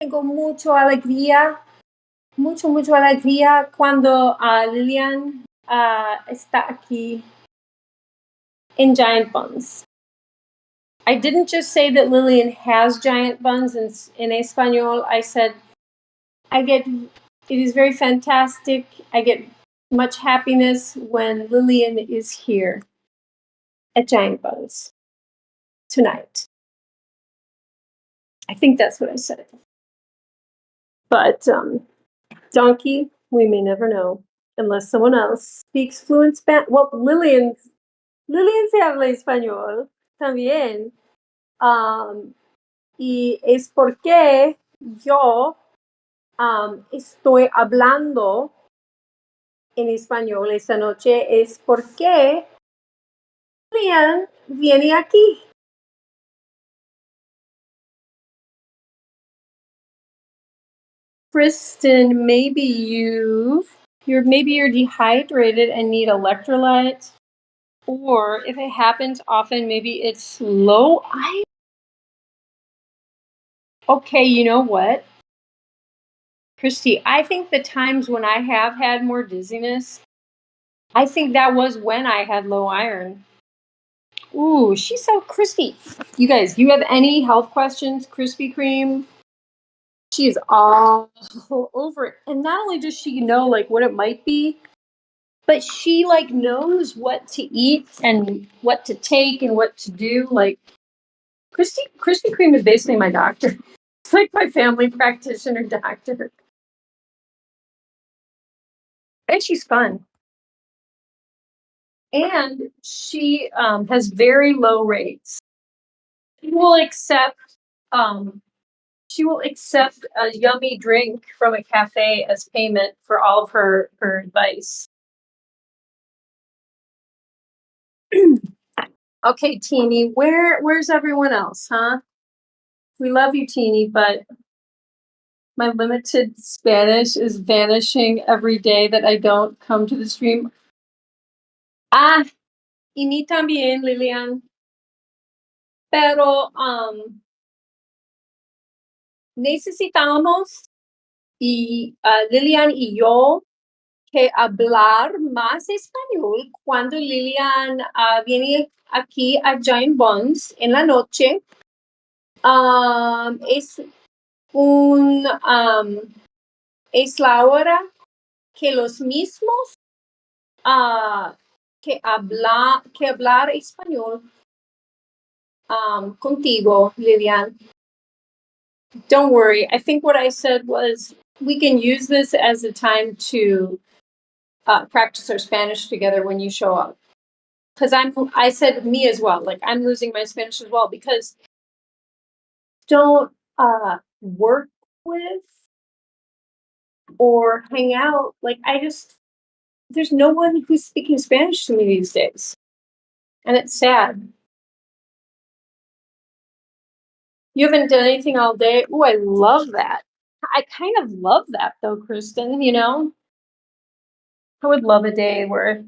tengo mucha alegría cuando Lilian está aquí in Giant Buns. I didn't just say that Lillian has giant buns in Espanol. I said it is very fantastic. I get much happiness when Lillian is here at Giant Buns tonight. I think that's what I said. But Donkey, we may never know unless someone else speaks fluent Spanish. Well, Lillian se habla español también. Y es porque yo estoy hablando en español esta noche, es porque Lilian viene aquí. Kristen, maybe you're dehydrated and need electrolytes. Or if it happens often, maybe it's low iron. Okay, you know what? Christy, I think the times when I have had more dizziness, I think that was when I had low iron. Ooh, she's so crispy. You guys, you have any health questions? Krispy Kreme, she is all over it. And not only does she know like what it might be, but she like knows what to eat and what to take and what to do. Like Krispy Kreme is basically my doctor. It's like my family practitioner doctor. And she's fun. And she has very low rates. She will accept um, she will accept a yummy drink from a cafe as payment for all of her advice. Okay, Teeny, where's everyone else, huh? We love you, Teeny, but my limited Spanish is vanishing every day that I don't come to the stream. Ah, y mí también, Lilian. Pero necesitamos, Lilian y yo, que hablar más español cuando Lilian viene aquí a Giant Bunz en la noche. Es es la hora que los mismos que hablar español contigo, Lilian. Don't worry. I think what I said was we can use this as a time to practice our Spanish together when you show up. Because I said me as well. Like I'm losing my Spanish as well because don't work with or hang out. Like there's no one who's speaking Spanish to me these days, and it's sad. You haven't done anything all day. Oh, I love that. I kind of love that though, Kristen. You know, I would love a day where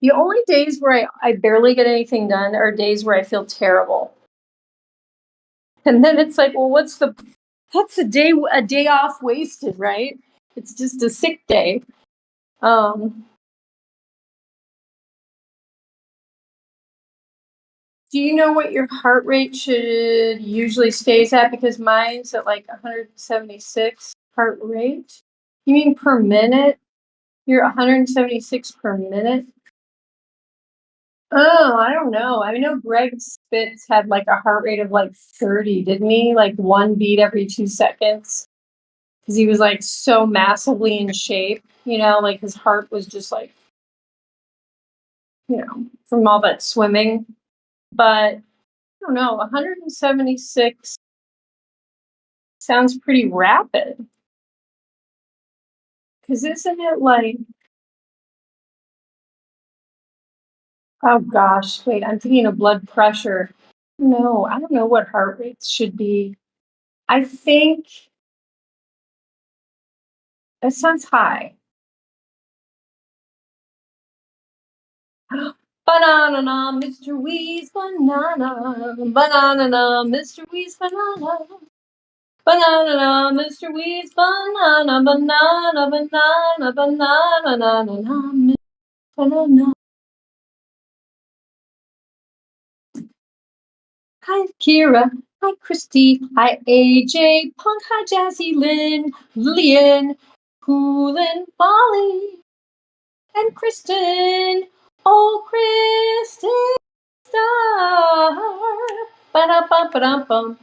the only days where I barely get anything done are days where I feel terrible. And then it's like, well, that's a day off wasted, right? It's just a sick day. Do you know what your heart rate should usually stays at? Because mine's at like 176 heart rate. You mean per minute? You're 176 per minute? Oh, I don't know. I know Greg Spitz had like a heart rate of like 30, didn't he? Like one beat every 2 seconds. Because he was like so massively in shape, you know, like his heart was just like, you know, from all that swimming. But I don't know, 176 sounds pretty rapid. Because isn't it like, oh gosh, wait, I'm thinking of blood pressure. No, I don't know what heart rates should be. I think that sounds high. Banana, Mr. Wee's banana. Banana, Mr. Wee's banana. Banana, Mr. Wee's banana. Banana, banana, banana, banana. Hi, Kira. Hi, Christy. Hi, AJ. Punk. Hi, Jazzy, Lynn, Lillian, Poolin, Molly, and Kristen. Oh, Kristen Star. Ba-da-bum.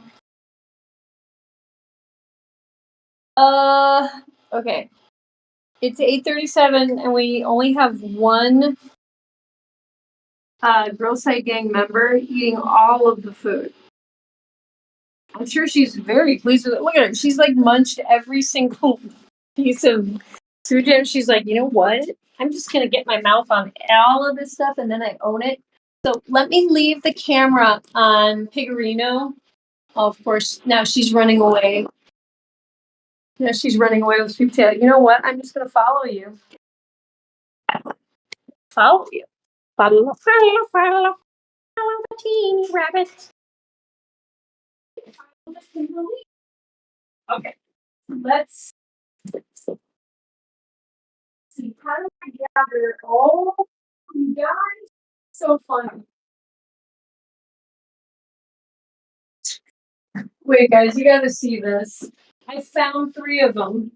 Okay. It's 8:37, and we only have one Girl Side Gang member eating all of the food. I'm sure she's very pleased with it. Look at her. She's like munched every single piece of food. And she's like, you know what? I'm just going to get my mouth on all of this stuff and then I own it. So let me leave the camera on Piggerino. Oh, of course, now she's running away. You know, she's running away with sweet potato. You know what? I'm just gonna follow you. Follow you. Follow, follow, follow, follow the teeny rabbit. Okay, let's see. How do I gather? Oh, you guys, so fun. Wait, guys, you gotta see this. I found 3 of them.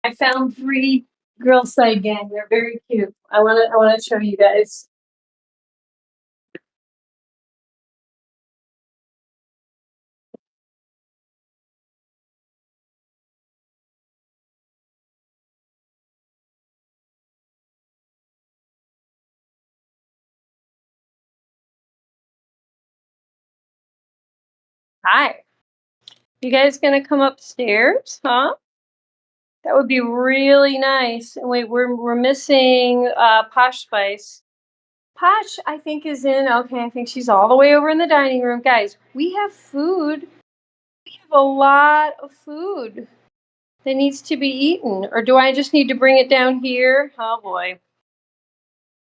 I found 3 Girl Side Gang. They're very cute. I wanna show you guys. Hi. You guys gonna come upstairs, huh? That would be really nice. And wait, we're missing Posh Spice. Posh, I think, is in. Okay, I think she's all the way over in the dining room. Guys, we have food. We have a lot of food that needs to be eaten. Or do I just need to bring it down here? Oh boy.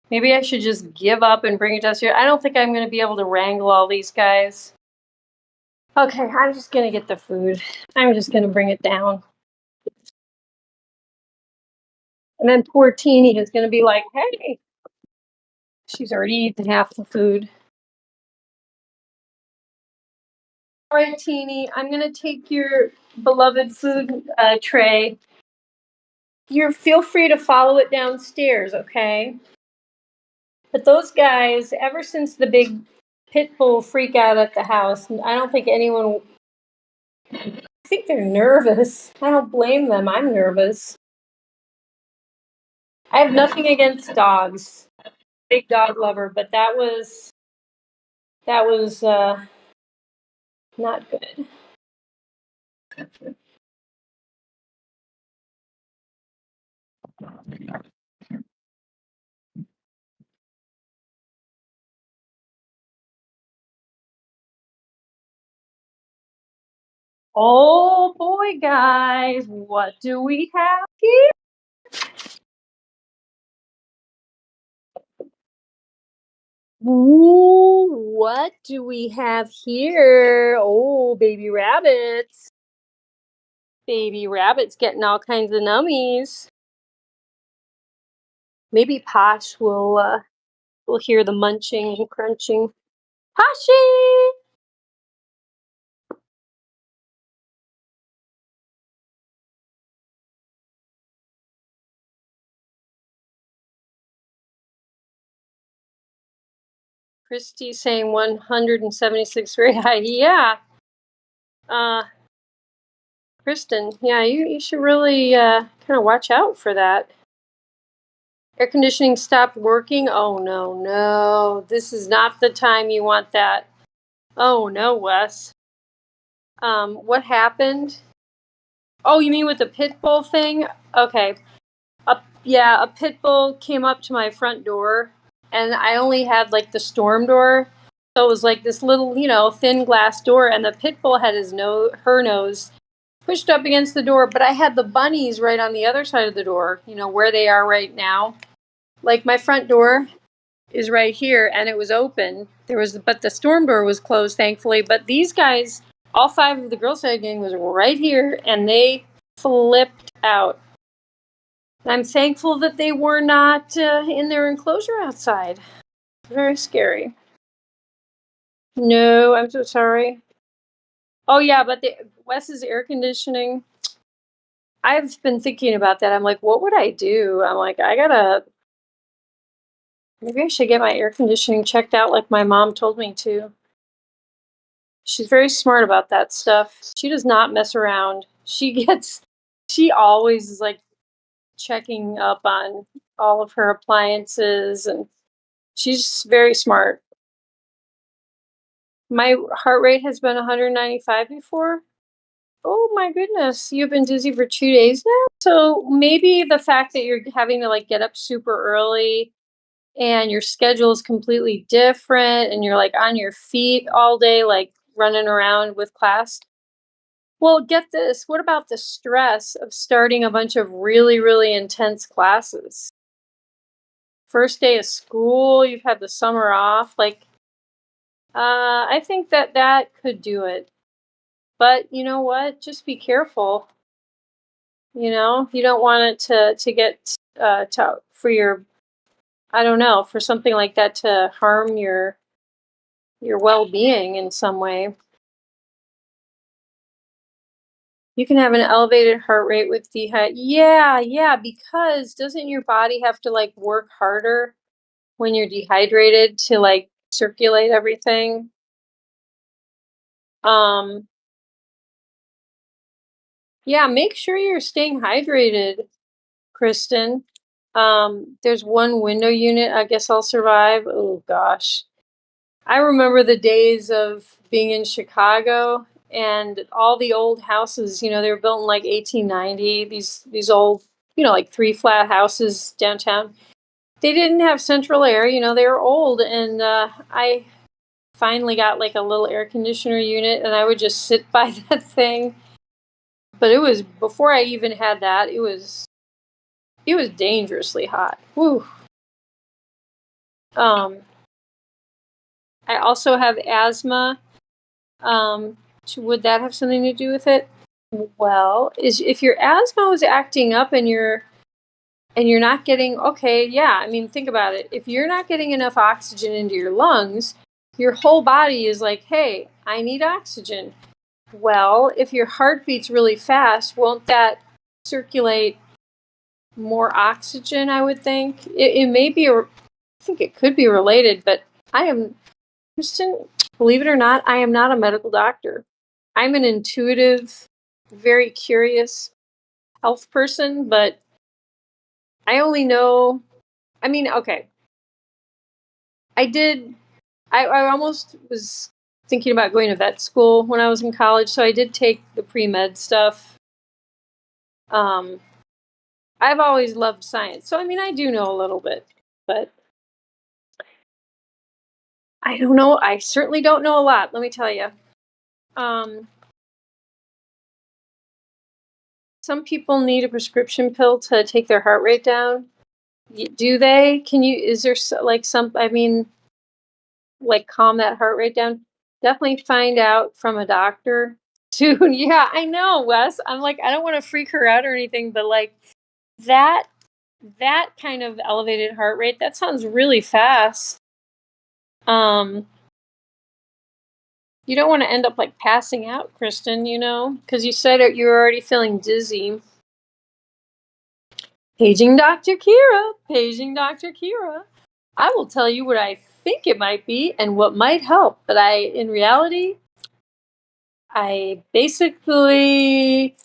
Maybe I should just give up and bring it down here. I don't think I'm going to be able to wrangle all these guys. Okay, I'm just going to get the food. I'm just going to bring it down. And then poor Teeny is going to be like, hey, she's already eaten half the food. All right, Teeny, I'm going to take your beloved food tray. Feel free to follow it downstairs, okay? But those guys, ever since the big pit bull freak out at the house, I don't think anyone. I think they're nervous. I don't blame them. I'm nervous. I have nothing against dogs. Big dog lover, but that was not good. Oh boy, guys, what do we have here? Ooh, what do we have here? Oh, baby rabbits. Baby rabbits getting all kinds of nummies. Maybe Posh will hear the munching and crunching. Poshy! Christy saying 176 very high. Yeah. Kristen, yeah, you should really kind of watch out for that. Air conditioning stopped working. Oh no. This is not the time you want that. Oh no, Wes. What happened? Oh, you mean with the pit bull thing? Okay. A pit bull came up to my front door, and I only had like the storm door. So it was like this little, thin glass door, and the pit bull had her nose pushed up against the door, but I had the bunnies right on the other side of the door, where they are right now. Like my front door is right here and it was open. But the storm door was closed, thankfully. But these guys, all 5 of the Girl Side gang was right here and they flipped out. I'm thankful that they were not in their enclosure outside. Very scary. No, I'm so sorry. Oh yeah, but Wes's air conditioning. I've been thinking about that. I'm like, what would I do? I'm like, maybe I should get my air conditioning checked out like my mom told me to. She's very smart about that stuff. She does not mess around. She always is like checking up on all of her appliances, and she's very smart. My heart rate has been 195 before. Oh my goodness, you've been dizzy for 2 days now? So maybe the fact that you're having to like get up super early and your schedule is completely different and you're like on your feet all day, like running around with class. Well, get this. What about the stress of starting a bunch of really, really intense classes? First day of school, you've had the summer off. I think that that could do it. But you know what? Just be careful. You don't want it to get for your, I don't know, for something like that to harm your well-being in some way. You can have an elevated heart rate with Yeah, yeah, because doesn't your body have to like work harder when you're dehydrated to like circulate everything? Um, yeah, make sure you're staying hydrated, Kristen. There's one window unit. I guess I'll survive. Oh gosh. I remember the days of being in Chicago and all the old houses, they were built in like 1890, these old, like three flat houses downtown. They didn't have central air, they were old, and I finally got like a little air conditioner unit, and I would just sit by that thing. But it was before I even had that, it was dangerously hot. Woo. Um I also have asthma. Um, would that have something to do with it? Well, is if your asthma is acting up and you're not getting, okay, yeah, I mean, think about it. If you're not getting enough oxygen into your lungs, your whole body is like, hey, I need oxygen. Well, if your heart beats really fast, won't that circulate more oxygen? I would think it may be. I think it could be related, but I am, Kristen. Believe it or not, I am not a medical doctor. I'm an intuitive, very curious health person, but I only know. I mean, okay, I did. I almost was thinking about going to vet school when I was in college, so I did take the pre med stuff. Um, I've always loved science, so I mean, I do know a little bit, but I don't know. I certainly don't know a lot. Let me tell you. Um, some people need a prescription pill to take their heart rate down. Do they? Can you? Is there like some? I mean, like calm that heart rate down. Definitely find out from a doctor soon. Yeah, I know, Wes. I'm like, I don't want to freak her out or anything, but like that that kind of elevated heart rate, that sounds really fast. Um, you don't want to end up like passing out, Kristen, because you said you're already feeling dizzy. Paging Dr. Kira, paging Dr. Kira. I will tell you what I think it might be and what might help, but in reality, I basically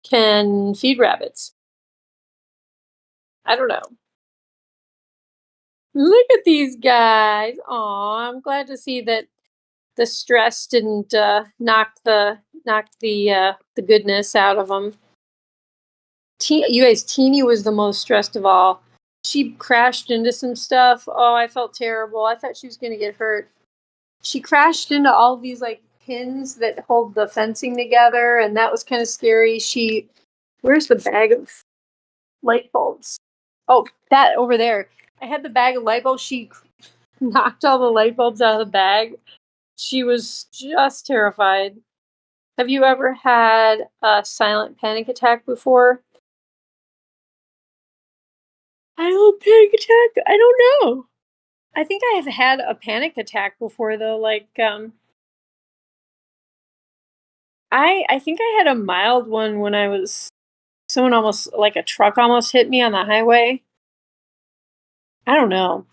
can feed rabbits. I don't know. Look at these guys. Aw, I'm glad to see that the stress didn't knock the goodness out of them. You guys, Teeny was the most stressed of all. She crashed into some stuff. Oh, I felt terrible. I thought she was going to get hurt. She crashed into all these like pins that hold the fencing together, and that was kind of scary. Where's the bag of light bulbs? Oh, that over there. I had the bag of light bulbs. She knocked all the light bulbs out of the bag. She was just terrified. Have you ever had a silent panic attack before? I don't panic attack. I don't know. I think I have had a panic attack before though. I think I had a mild one when I was someone almost like a truck almost hit me on the highway. I don't know.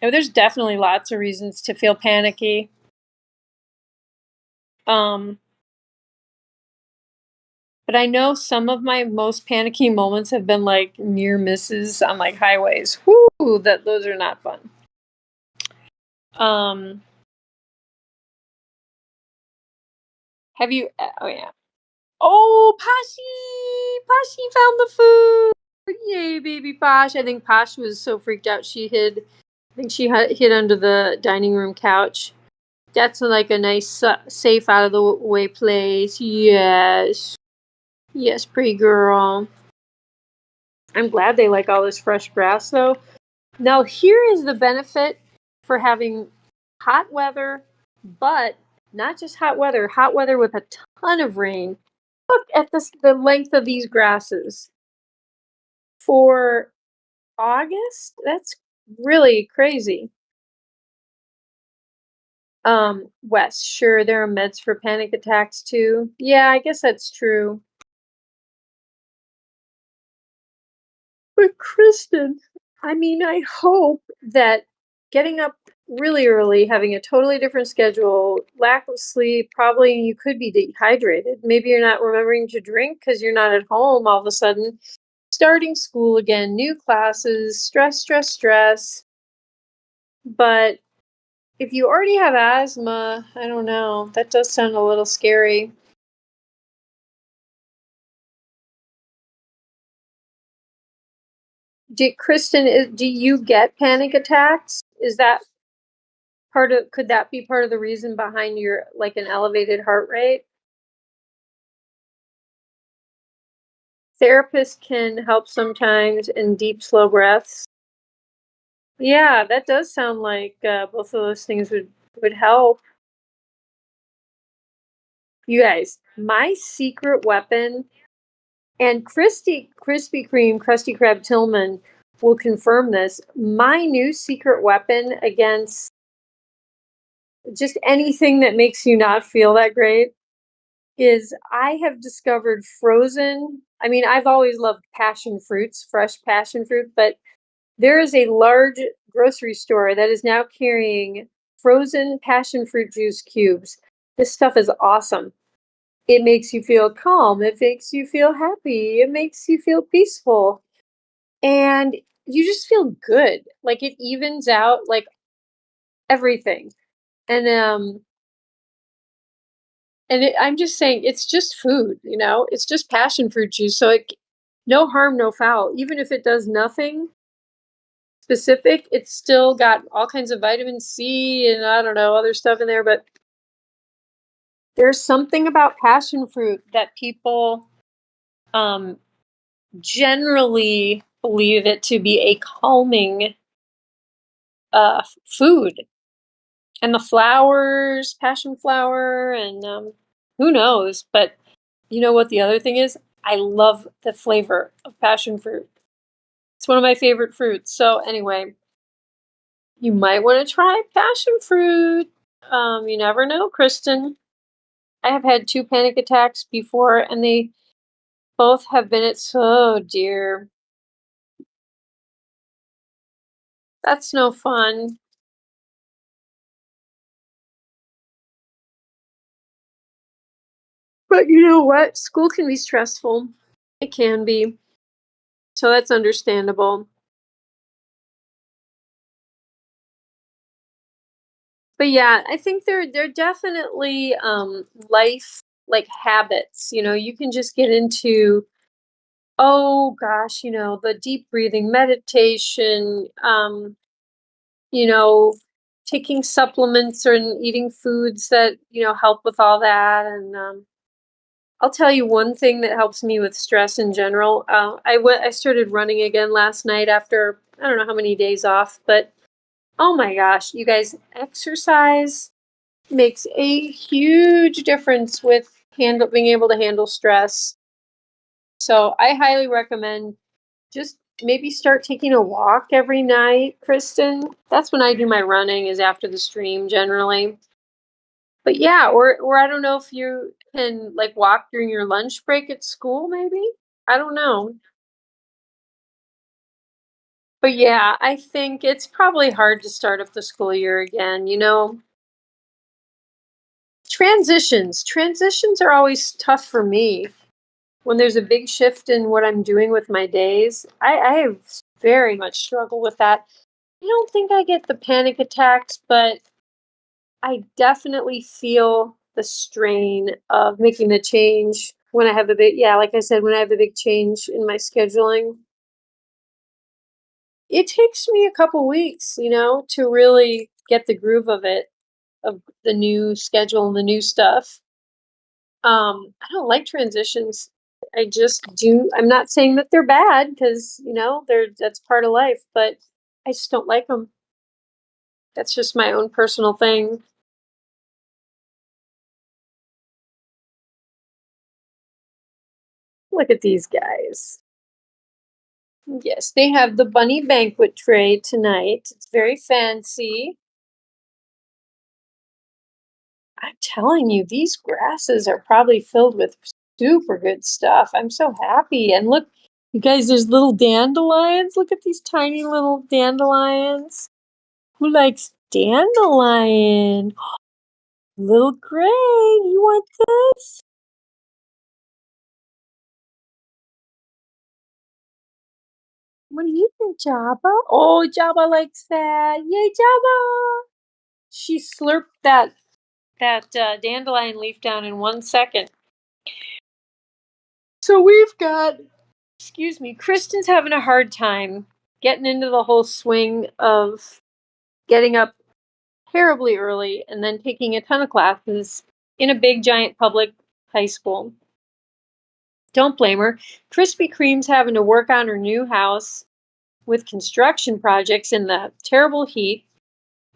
There's definitely lots of reasons to feel panicky. Um, but I know some of my most panicky moments have been like near misses on like highways. Whoo, those are not fun. Um, have you? Oh yeah. Oh, Poshy found the food. Yay, baby Posh! I think Posh was so freaked out she hid. I think she hid under the dining room couch. That's like a nice, safe, out of the way place. Yes. Yes, pretty girl. I'm glad they like all this fresh grass, though. Now, here is the benefit for having hot weather, but not just hot weather with a ton of rain. Look at the length of these grasses. For August, that's really crazy. Wes, sure, there are meds for panic attacks too. Yeah, I guess that's true. But Kristen, I mean, I hope that getting up really early, having a totally different schedule, lack of sleep, probably you could be dehydrated. Maybe you're not remembering to drink because you're not at home all of a sudden. Starting school again, new classes, stress, stress, stress. But if you already have asthma, I don't know. That does sound a little scary. Do you get panic attacks? Is that could that be part of the reason behind your like an elevated heart rate? Therapists can help sometimes in deep, slow breaths. Yeah, that does sound like both of those things would help. You guys, my secret weapon, and Krispy Kreme, Krusty Krab Tillman will confirm this. My new secret weapon against just anything that makes you not feel that great is I have discovered frozen. I mean, I've always loved passion fruits, fresh passion fruit, but there is a large grocery store that is now carrying frozen passion fruit juice cubes. This stuff is awesome. It makes you feel calm. It makes you feel happy. It makes you feel peaceful. And you just feel good. Like it evens out like everything. And I'm just saying, it's just food, it's just passion fruit juice. So no harm, no foul. Even if it does nothing specific, it's still got all kinds of vitamin C and I don't know, other stuff in there. But there's something about passion fruit that people um, generally believe it to be a calming food. And the flowers, passion flower, and who knows? But you know what the other thing is? I love the flavor of passion fruit. It's one of my favorite fruits. So anyway, you might want to try passion fruit. You never know, Kristen. I have had 2 panic attacks before, and they both have been at so dear. That's no fun. But you know what? School can be stressful. It can be. So that's understandable. But yeah, I think they're definitely life like habits. You can just get into, oh gosh, the deep breathing, meditation, you know, taking supplements or eating foods that, help with all that. And I'll tell you one thing that helps me with stress in general. I started running again last night after I don't know how many days off, but oh my gosh, you guys, exercise makes a huge difference with being able to handle stress. So I highly recommend just maybe start taking a walk every night, Kristen. That's when I do my running, is after the stream generally. But yeah, or I don't know if you can like walk during your lunch break at school, maybe. I don't know. But yeah, I think it's probably hard to start up the school year again, Transitions are always tough for me. When there's a big shift in what I'm doing with my days, I have very much struggle with that. I don't think I get the panic attacks, but I definitely feel the strain of making the change when I have a big, yeah, like I said, when I have a big change in my scheduling. It takes me a couple weeks, to really get the groove of it. of the new schedule and the new stuff. I don't like transitions. I just do. I'm not saying that they're bad because that's part of life, but I just don't like them. That's just my own personal thing. Look at these guys. Yes, they have the bunny banquet tray tonight. It's very fancy. I'm telling you, these grasses are probably filled with super good stuff. I'm so happy. And look, you guys, there's little dandelions. Look at these tiny little dandelions. Who likes dandelion? Little Gray, you want this? What do you think, Jabba? Oh, Jabba likes that. Yay, Jabba! She slurped that dandelion leaf down in 1 second. So we've got, excuse me, Kristen's having a hard time getting into the whole swing of getting up terribly early and then taking a ton of classes in a big giant public high school. Don't blame her. Krispy Kreme's having to work on her new house with construction projects in the terrible heat.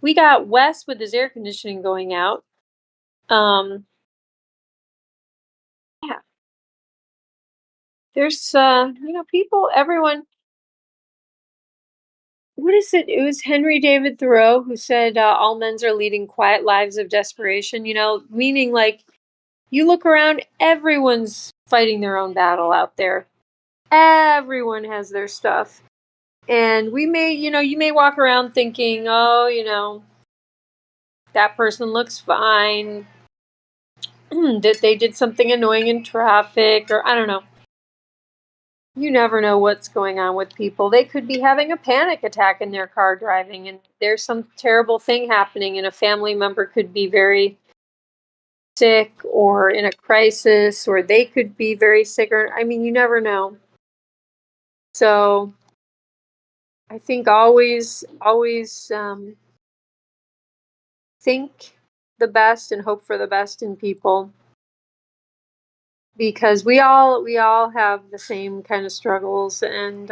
We got Wes with his air conditioning going out. Yeah. There's people, everyone. What is it? It was Henry David Thoreau who said all men are leading quiet lives of desperation, meaning like you look around, everyone's fighting their own battle out there. Everyone has their stuff. And we may, you may walk around thinking, oh, that person looks fine, that they did something annoying in traffic, or I don't know. You never know what's going on with people. They could be having a panic attack in their car driving, and there's some terrible thing happening, and a family member could be very sick or in a crisis, or they could be very sick, or I mean, you never know. So I think always think the best and hope for the best in people, because we all have the same kind of struggles, and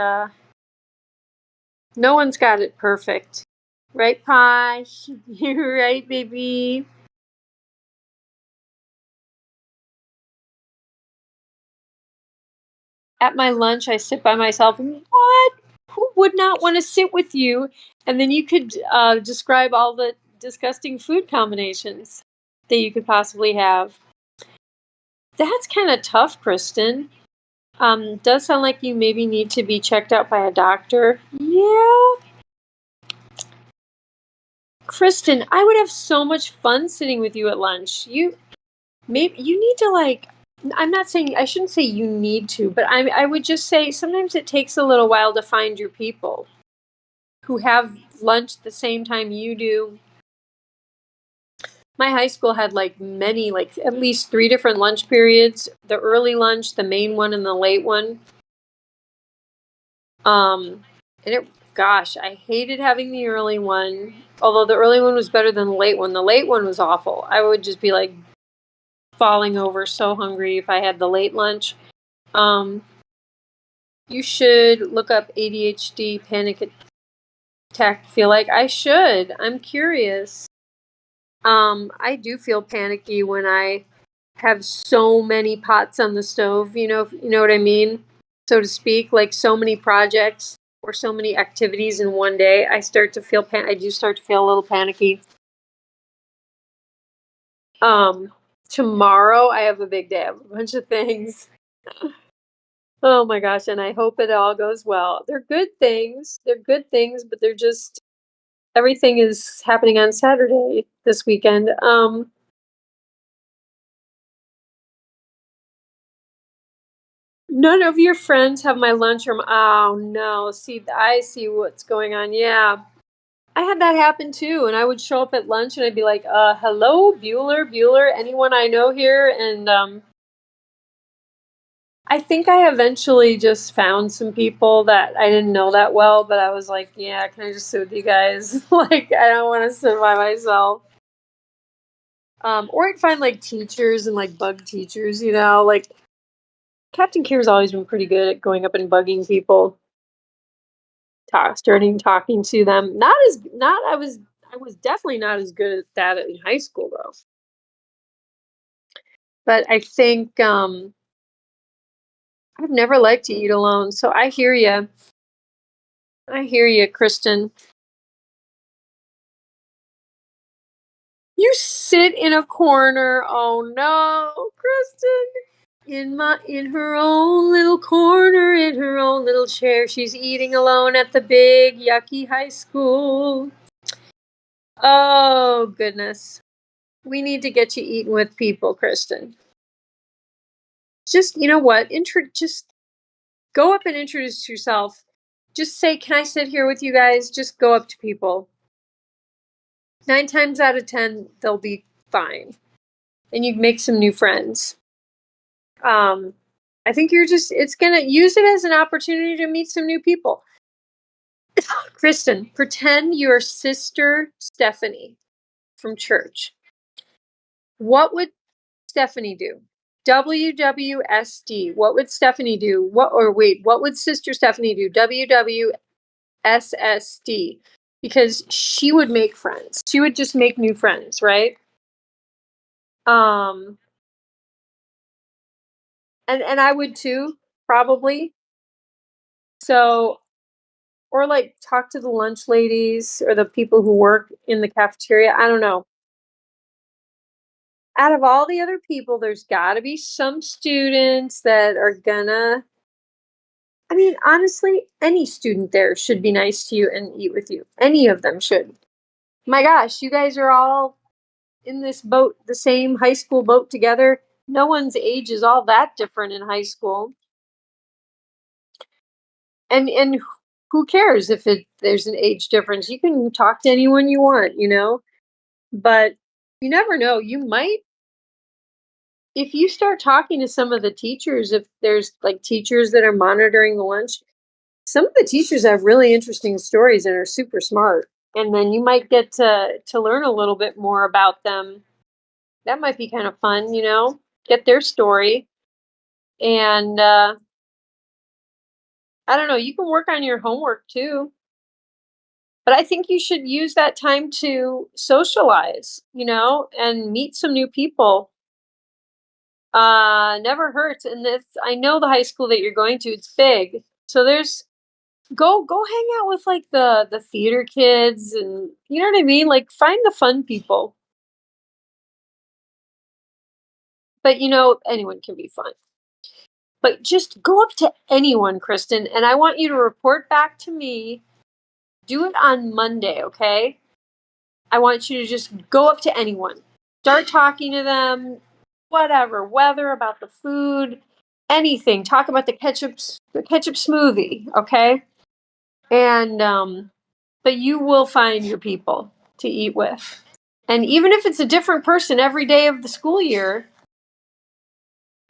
no one's got it perfect. Right, Posh? You're right, baby. At my lunch, I sit by myself and what? Who would not want to sit with you? And then you could describe all the disgusting food combinations that you could possibly have. That's kind of tough, Kristen. Does sound like you maybe need to be checked out by a doctor. Yeah. Kristen, I would have so much fun sitting with you at lunch. Maybe you need to I'm not saying, I shouldn't say you need to, but I would just say sometimes it takes a little while to find your people who have lunch the same time you do. My high school had many, at least 3 different lunch periods: the early lunch, the main one, and the late one. And gosh, I hated having the early one. Although the early one was better than the late one. The late one was awful. I would just be falling over so hungry if I had the late lunch. You should look up ADHD panic attack. Feel like I should. I'm curious. I do feel panicky when I have so many pots on the stove, you know what I mean, so to speak, like so many projects or so many activities in one day. I do start to feel a little panicky. Tomorrow I have a big day. I have a bunch of things. Oh my gosh, and I hope it all goes well. They're good things. But they're just everything is happening on Saturday this weekend. None of your friends have my lunchroom. Oh no. See, I see what's going on. Yeah. I had that happen too, and I would show up at lunch and I'd be like, hello, Bueller, anyone I know here? And I think I eventually just found some people that I didn't know that well, but I was like, yeah, can I just sit with you guys? I don't want to sit by myself. Or I'd find like teachers and like bug teachers, you know, like Captain Kira's always been pretty good at going up and bugging people, starting talking to them. I was definitely not as good at that in high school though. But I think I've never liked to eat alone, so I hear you. I hear you, Kristen. You sit in a corner. Oh no, Kristen. In her own little corner, in her own little chair, she's eating alone at the big yucky high school. Oh goodness. We need to get you eating with people, Kristen. Just, you know what? Just go up and introduce yourself. Just say, "Can I sit here with you guys?" Just go up to people. 9 times out of 10, they'll be fine. And you make some new friends. I think it's going to use it as an opportunity to meet some new people. Kristen, pretend you're Sister Stephanie from church. What would Stephanie do? WWSD. What would Stephanie do? What would Sister Stephanie do? WWSSD. Because she would make friends. She would just make new friends, right? And I would too, probably. So, or like talk to the lunch ladies or the people who work in the cafeteria. I don't know. Out of all the other people, there's got to be some students that are gonna. I mean, honestly, any student there should be nice to you and eat with you. Any of them should. My gosh, you guys are all in this boat, the same high school boat together. No one's age is all that different in high school. And who cares if there's an age difference? You can talk to anyone you want, you know? But you never know. You might, if you start talking to some of the teachers, if there's like teachers that are monitoring the lunch, some of the teachers have really interesting stories and are super smart. And then you might get to learn a little bit more about them. That might be kind of fun, you know? Get their story. And I don't know, you can work on your homework too. But I think you should use that time to socialize, you know, and meet some new people. Never hurts. And this, I know the high school that you're going to, it's big. So there's go hang out with like the theater kids and you know what I mean? Like find the fun people. But you know, anyone can be fun. But just go up to anyone, Kristen, and I want you to report back to me. Do it on Monday, okay? I want you to just go up to anyone. Start talking to them, whatever, weather, about the food, anything. Talk about the ketchup smoothie, okay? And but you will find your people to eat with. And even if it's a different person every day of the school year,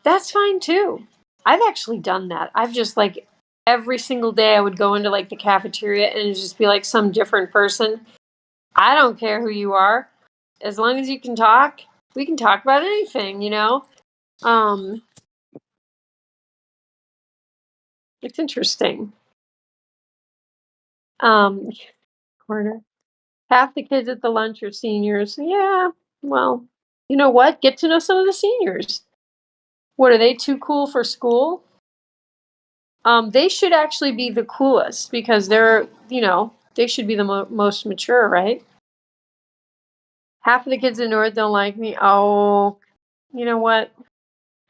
that's fine too. I've actually done that. I've just like every single day I would go into like the cafeteria and it'd just be like some different person. I don't care who you are. As long as you can talk, we can talk about anything, you know? Um it's interesting. Um corner. Half the kids at the lunch are seniors. Yeah, well, you know what? Get to know some of the seniors. What are they too cool for school? They should actually be the coolest because they're, you know, they should be the most mature, right? Half of the kids in North don't like me. Oh, you know what?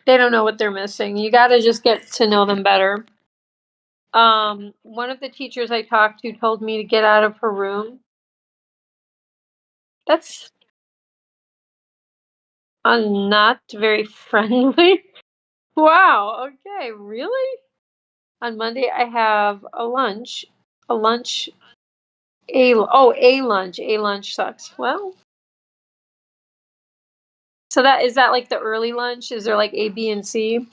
They don't know what they're missing. You got to just get to know them better. One of the teachers I talked to told me to get out of her room. That's not very friendly. Wow. Okay. Really? On Monday, I have a lunch. A lunch. A lunch. A lunch sucks. Well, so that like the early lunch? Is there like A, B, and C?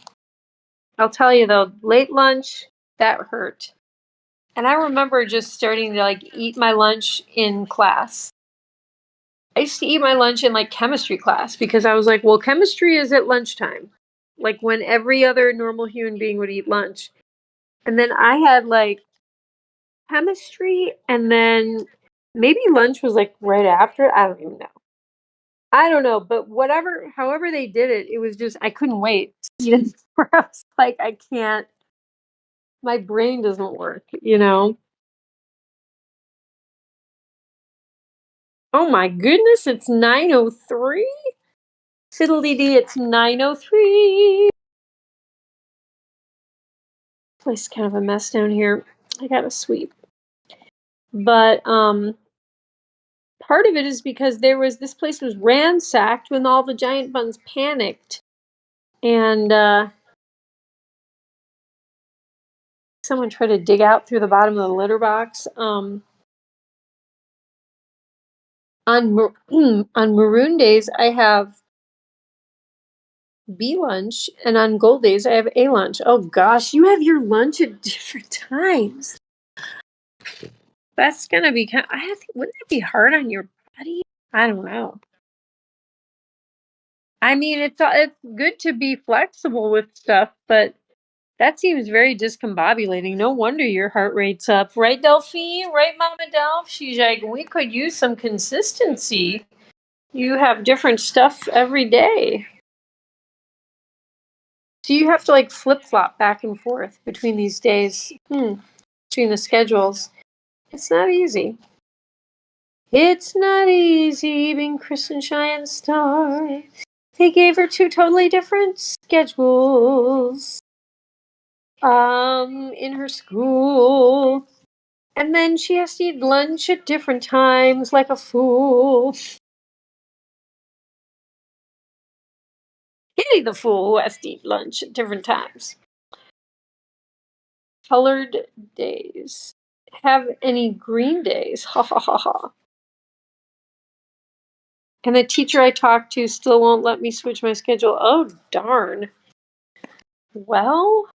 I'll tell you though, late lunch, that hurt. And I remember just starting to like eat my lunch in class. I used to eat my lunch in like chemistry class because I was like, well, chemistry is at lunchtime, like when every other normal human being would eat lunch. And then I had like chemistry, and then maybe lunch was like right after. I don't even know. I don't know, but whatever, however they did it, it was just I couldn't wait to eat it. Where I was like, I can't. My brain doesn't work, you know. Oh my goodness, it's 9:03. Fiddly dee, it's 9:03. Place is kind of a mess down here. I gotta sweep. But part of it is because this place was ransacked when all the giant buns panicked. And someone tried to dig out through the bottom of the litter box. On on maroon days, I have B lunch, and on gold days, I have A lunch. Oh gosh, you have your lunch at different times. That's gonna be kind. Wouldn't that be hard on your body? I don't know. I mean, it's good to be flexible with stuff, but that seems very discombobulating. No wonder your heart rate's up, right, Delphine? Right, Mama Delph? She's like, we could use some consistency. You have different stuff every day. So you have to like flip flop back and forth between these days, between the schedules. It's not easy. It's not easy being Kristen Cheyenne Star. They gave her two totally different schedules in her school. And then she has to eat lunch at different times like a fool. Kitty the fool who has to eat lunch at different times. Colored days. Have any green days? Ha ha ha ha. And the teacher I talked to still won't let me switch my schedule. Oh, darn. Well,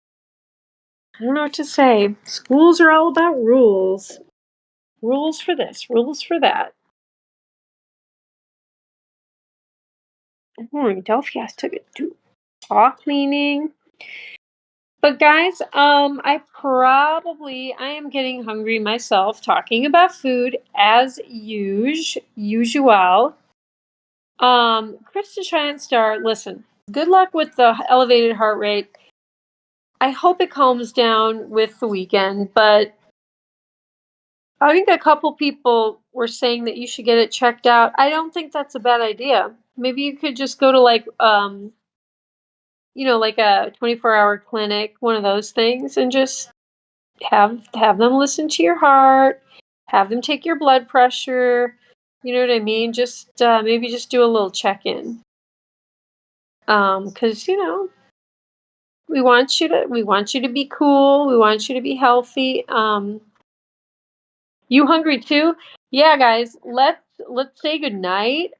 I don't know what to say. Schools are all about rules. Rules for this, rules for that. Delphi has to do paw cleaning. But guys, I am getting hungry myself talking about food as usual. Kristen Cheyenne Star, listen, good luck with the elevated heart rate. I hope it calms down with the weekend, but I think a couple people were saying that you should get it checked out. I don't think that's a bad idea. Maybe you could just go to like like a 24-hour clinic, one of those things, and just have them listen to your heart, have them take your blood pressure. You know what I mean? Just maybe just do a little check-in. Because we want you to be cool. We want you to be healthy. You hungry too? Yeah, guys. Let's say goodnight.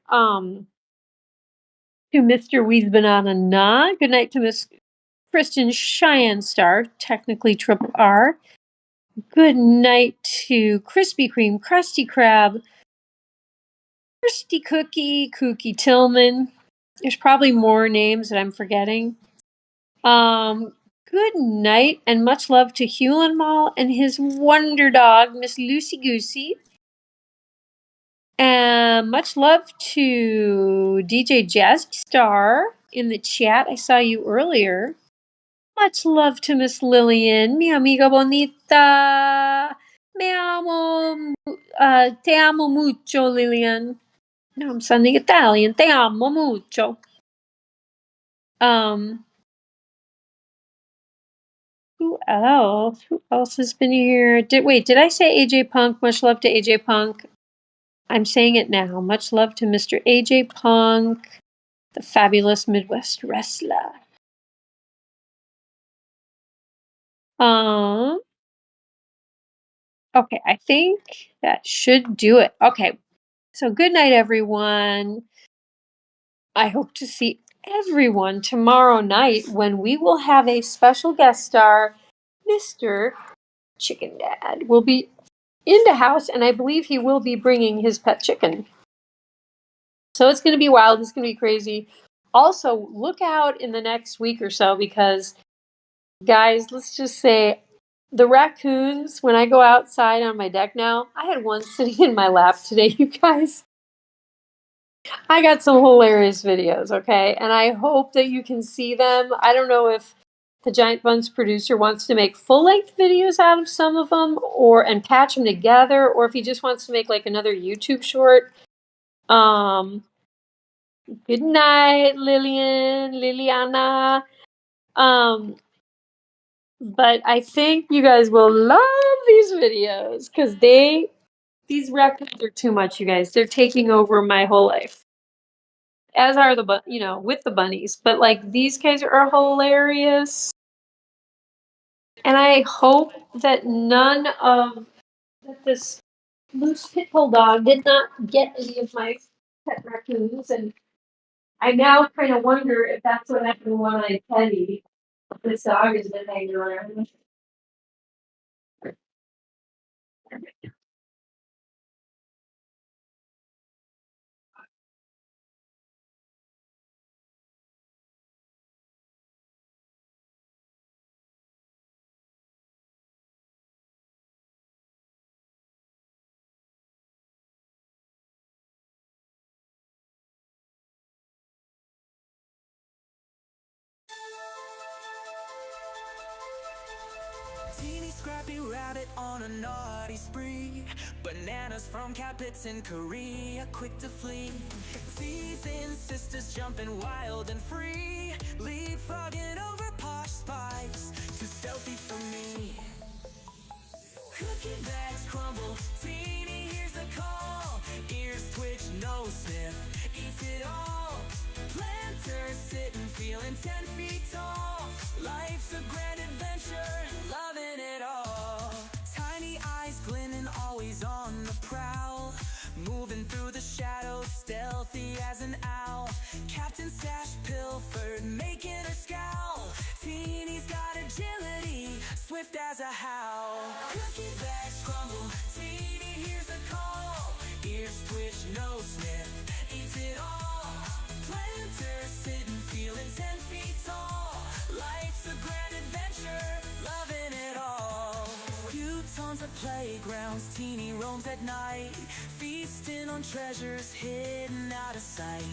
To Mr. Weez Banana Na. Good night to Miss Kristen Cheyenne Star, technically triple R. Good night to Krispy Kreme, Krusty Krab, Kirsty Cookie, Kookie Tillman. There's probably more names that I'm forgetting. Good night and much love to Hewlin Mall and his wonder dog, Miss Lucy Goosey. And much love to DJ Jazzy Star in the chat. I saw you earlier. Much love to Miss Lillian, mi amiga bonita. Me amo, te amo mucho, Lillian. No, I'm sounding Italian. Te amo mucho. Who else? Who else has been here? Did I say AJ Punk? Much love to AJ Punk. I'm saying it now. Much love to Mr. AJ Punk, the fabulous Midwest wrestler. Okay, I think that should do it. Okay, so good night, everyone. I hope to see everyone tomorrow night when we will have a special guest star. Mr. Chicken Dad will be in the house, and I believe he will be bringing his pet chicken. So it's going to be wild. It's going to be crazy. Also, look out in the next week or so because, guys, let's just say the raccoons, when I go outside on my deck now, I had one sitting in my lap today, you guys. I got some hilarious videos, okay? And I hope that you can see them. I don't know if the Giant Bunz producer wants to make full-length videos out of some of them and patch them together, or if he just wants to make like another YouTube short. Good night, Liliana. But I think you guys will love these videos because these raccoons are too much, you guys. They're taking over my whole life. As are with the bunnies. But like these guys are hilarious. And I hope that this loose pit bull dog did not get any of my pet raccoons. And I now kind of wonder if that's what happened when I Teddy. This dog has been hanging around. Teeny scrappy rabbit on a naughty spree. Bananas from Capits in Korea, quick to flee. Seasoned sisters jumping wild and free. Leapfrogging over Posh spikes, too stealthy for me. Cookie bags crumble, Teeny hears the call. Ears twitch, nose sniff, eats it all. Planters sitting, feeling 10 feet tall. Life's a grand adventure, loving it all. Tiny eyes glinting, always on the prowl. Moving through the shadows, stealthy as an owl. Captain Stash pilfered, making her scowl. Teeny's got agility, swift as a howl. Cookie bags crumble, Teeny hears the call. Ears twitch, nose sniff, eats it all. Planters sitting, feeling 10 feet tall. Life's a grand adventure, loving it all. Few tons of playgrounds, Teeny roams at night. Feasting on treasures hidden out of sight.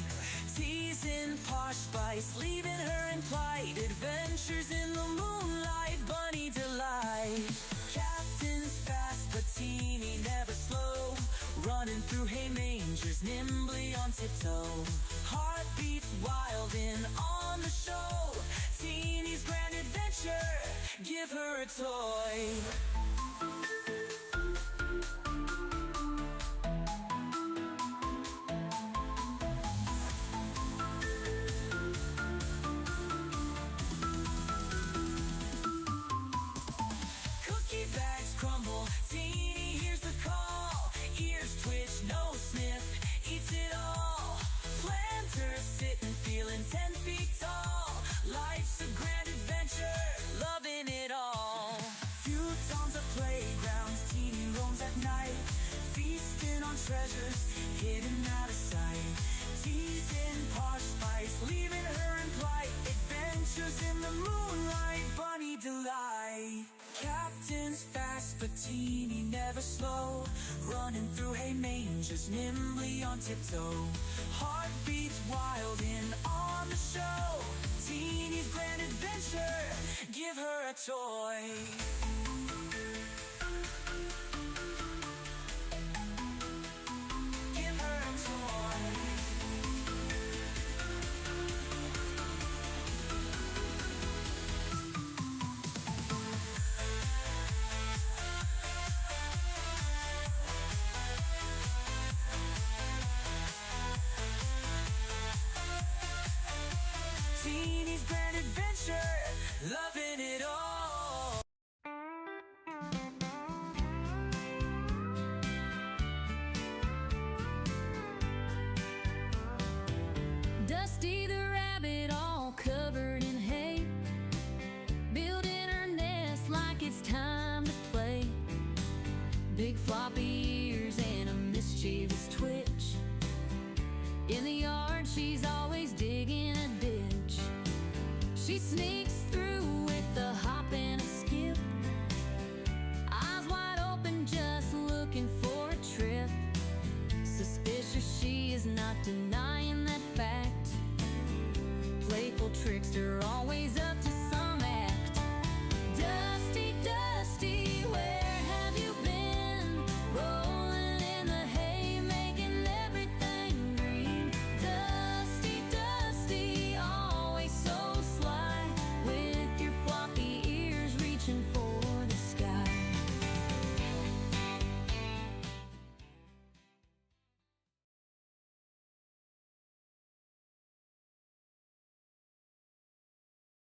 Teasing Posh spice, leaving her in plight. Adventures in the moonlight, bunny delight. Captain's fast, but Teeny never slow. Running through hay mangers, nimbly on tiptoe. Heartbeats wild and on the show. Teeny's grand adventure, give her a toy. Cookie bags crumble, Teeny hears the call. Ears twitch, nose sniff, eats it all. Planters sitting, feeling 10 feet tall. Life's a grand adventure, loving it all. Few tons of playgrounds, Teeny roams at night. Feasting on treasures, hidden out of sight. Teasing Posh spice, leaving her in plight. Adventures in the moonlight, bunny delight. Captain's fast, but Teeny never slow. Running through hay mangers, nimbly on tiptoe. Heartbeats wild and on the show. Teeny's grand adventure, give her a toy. Give her a toy. Teeny's grand adventure, loving it all. Dusty the rabbit, all covered in hay, building her nest like it's time to play. Big floppy ears and a mischievous twitch. In the She sneaks through with a hop and a skip, eyes wide open, just looking for a trip. Suspicious, she is not denying that fact. Playful trickster, always up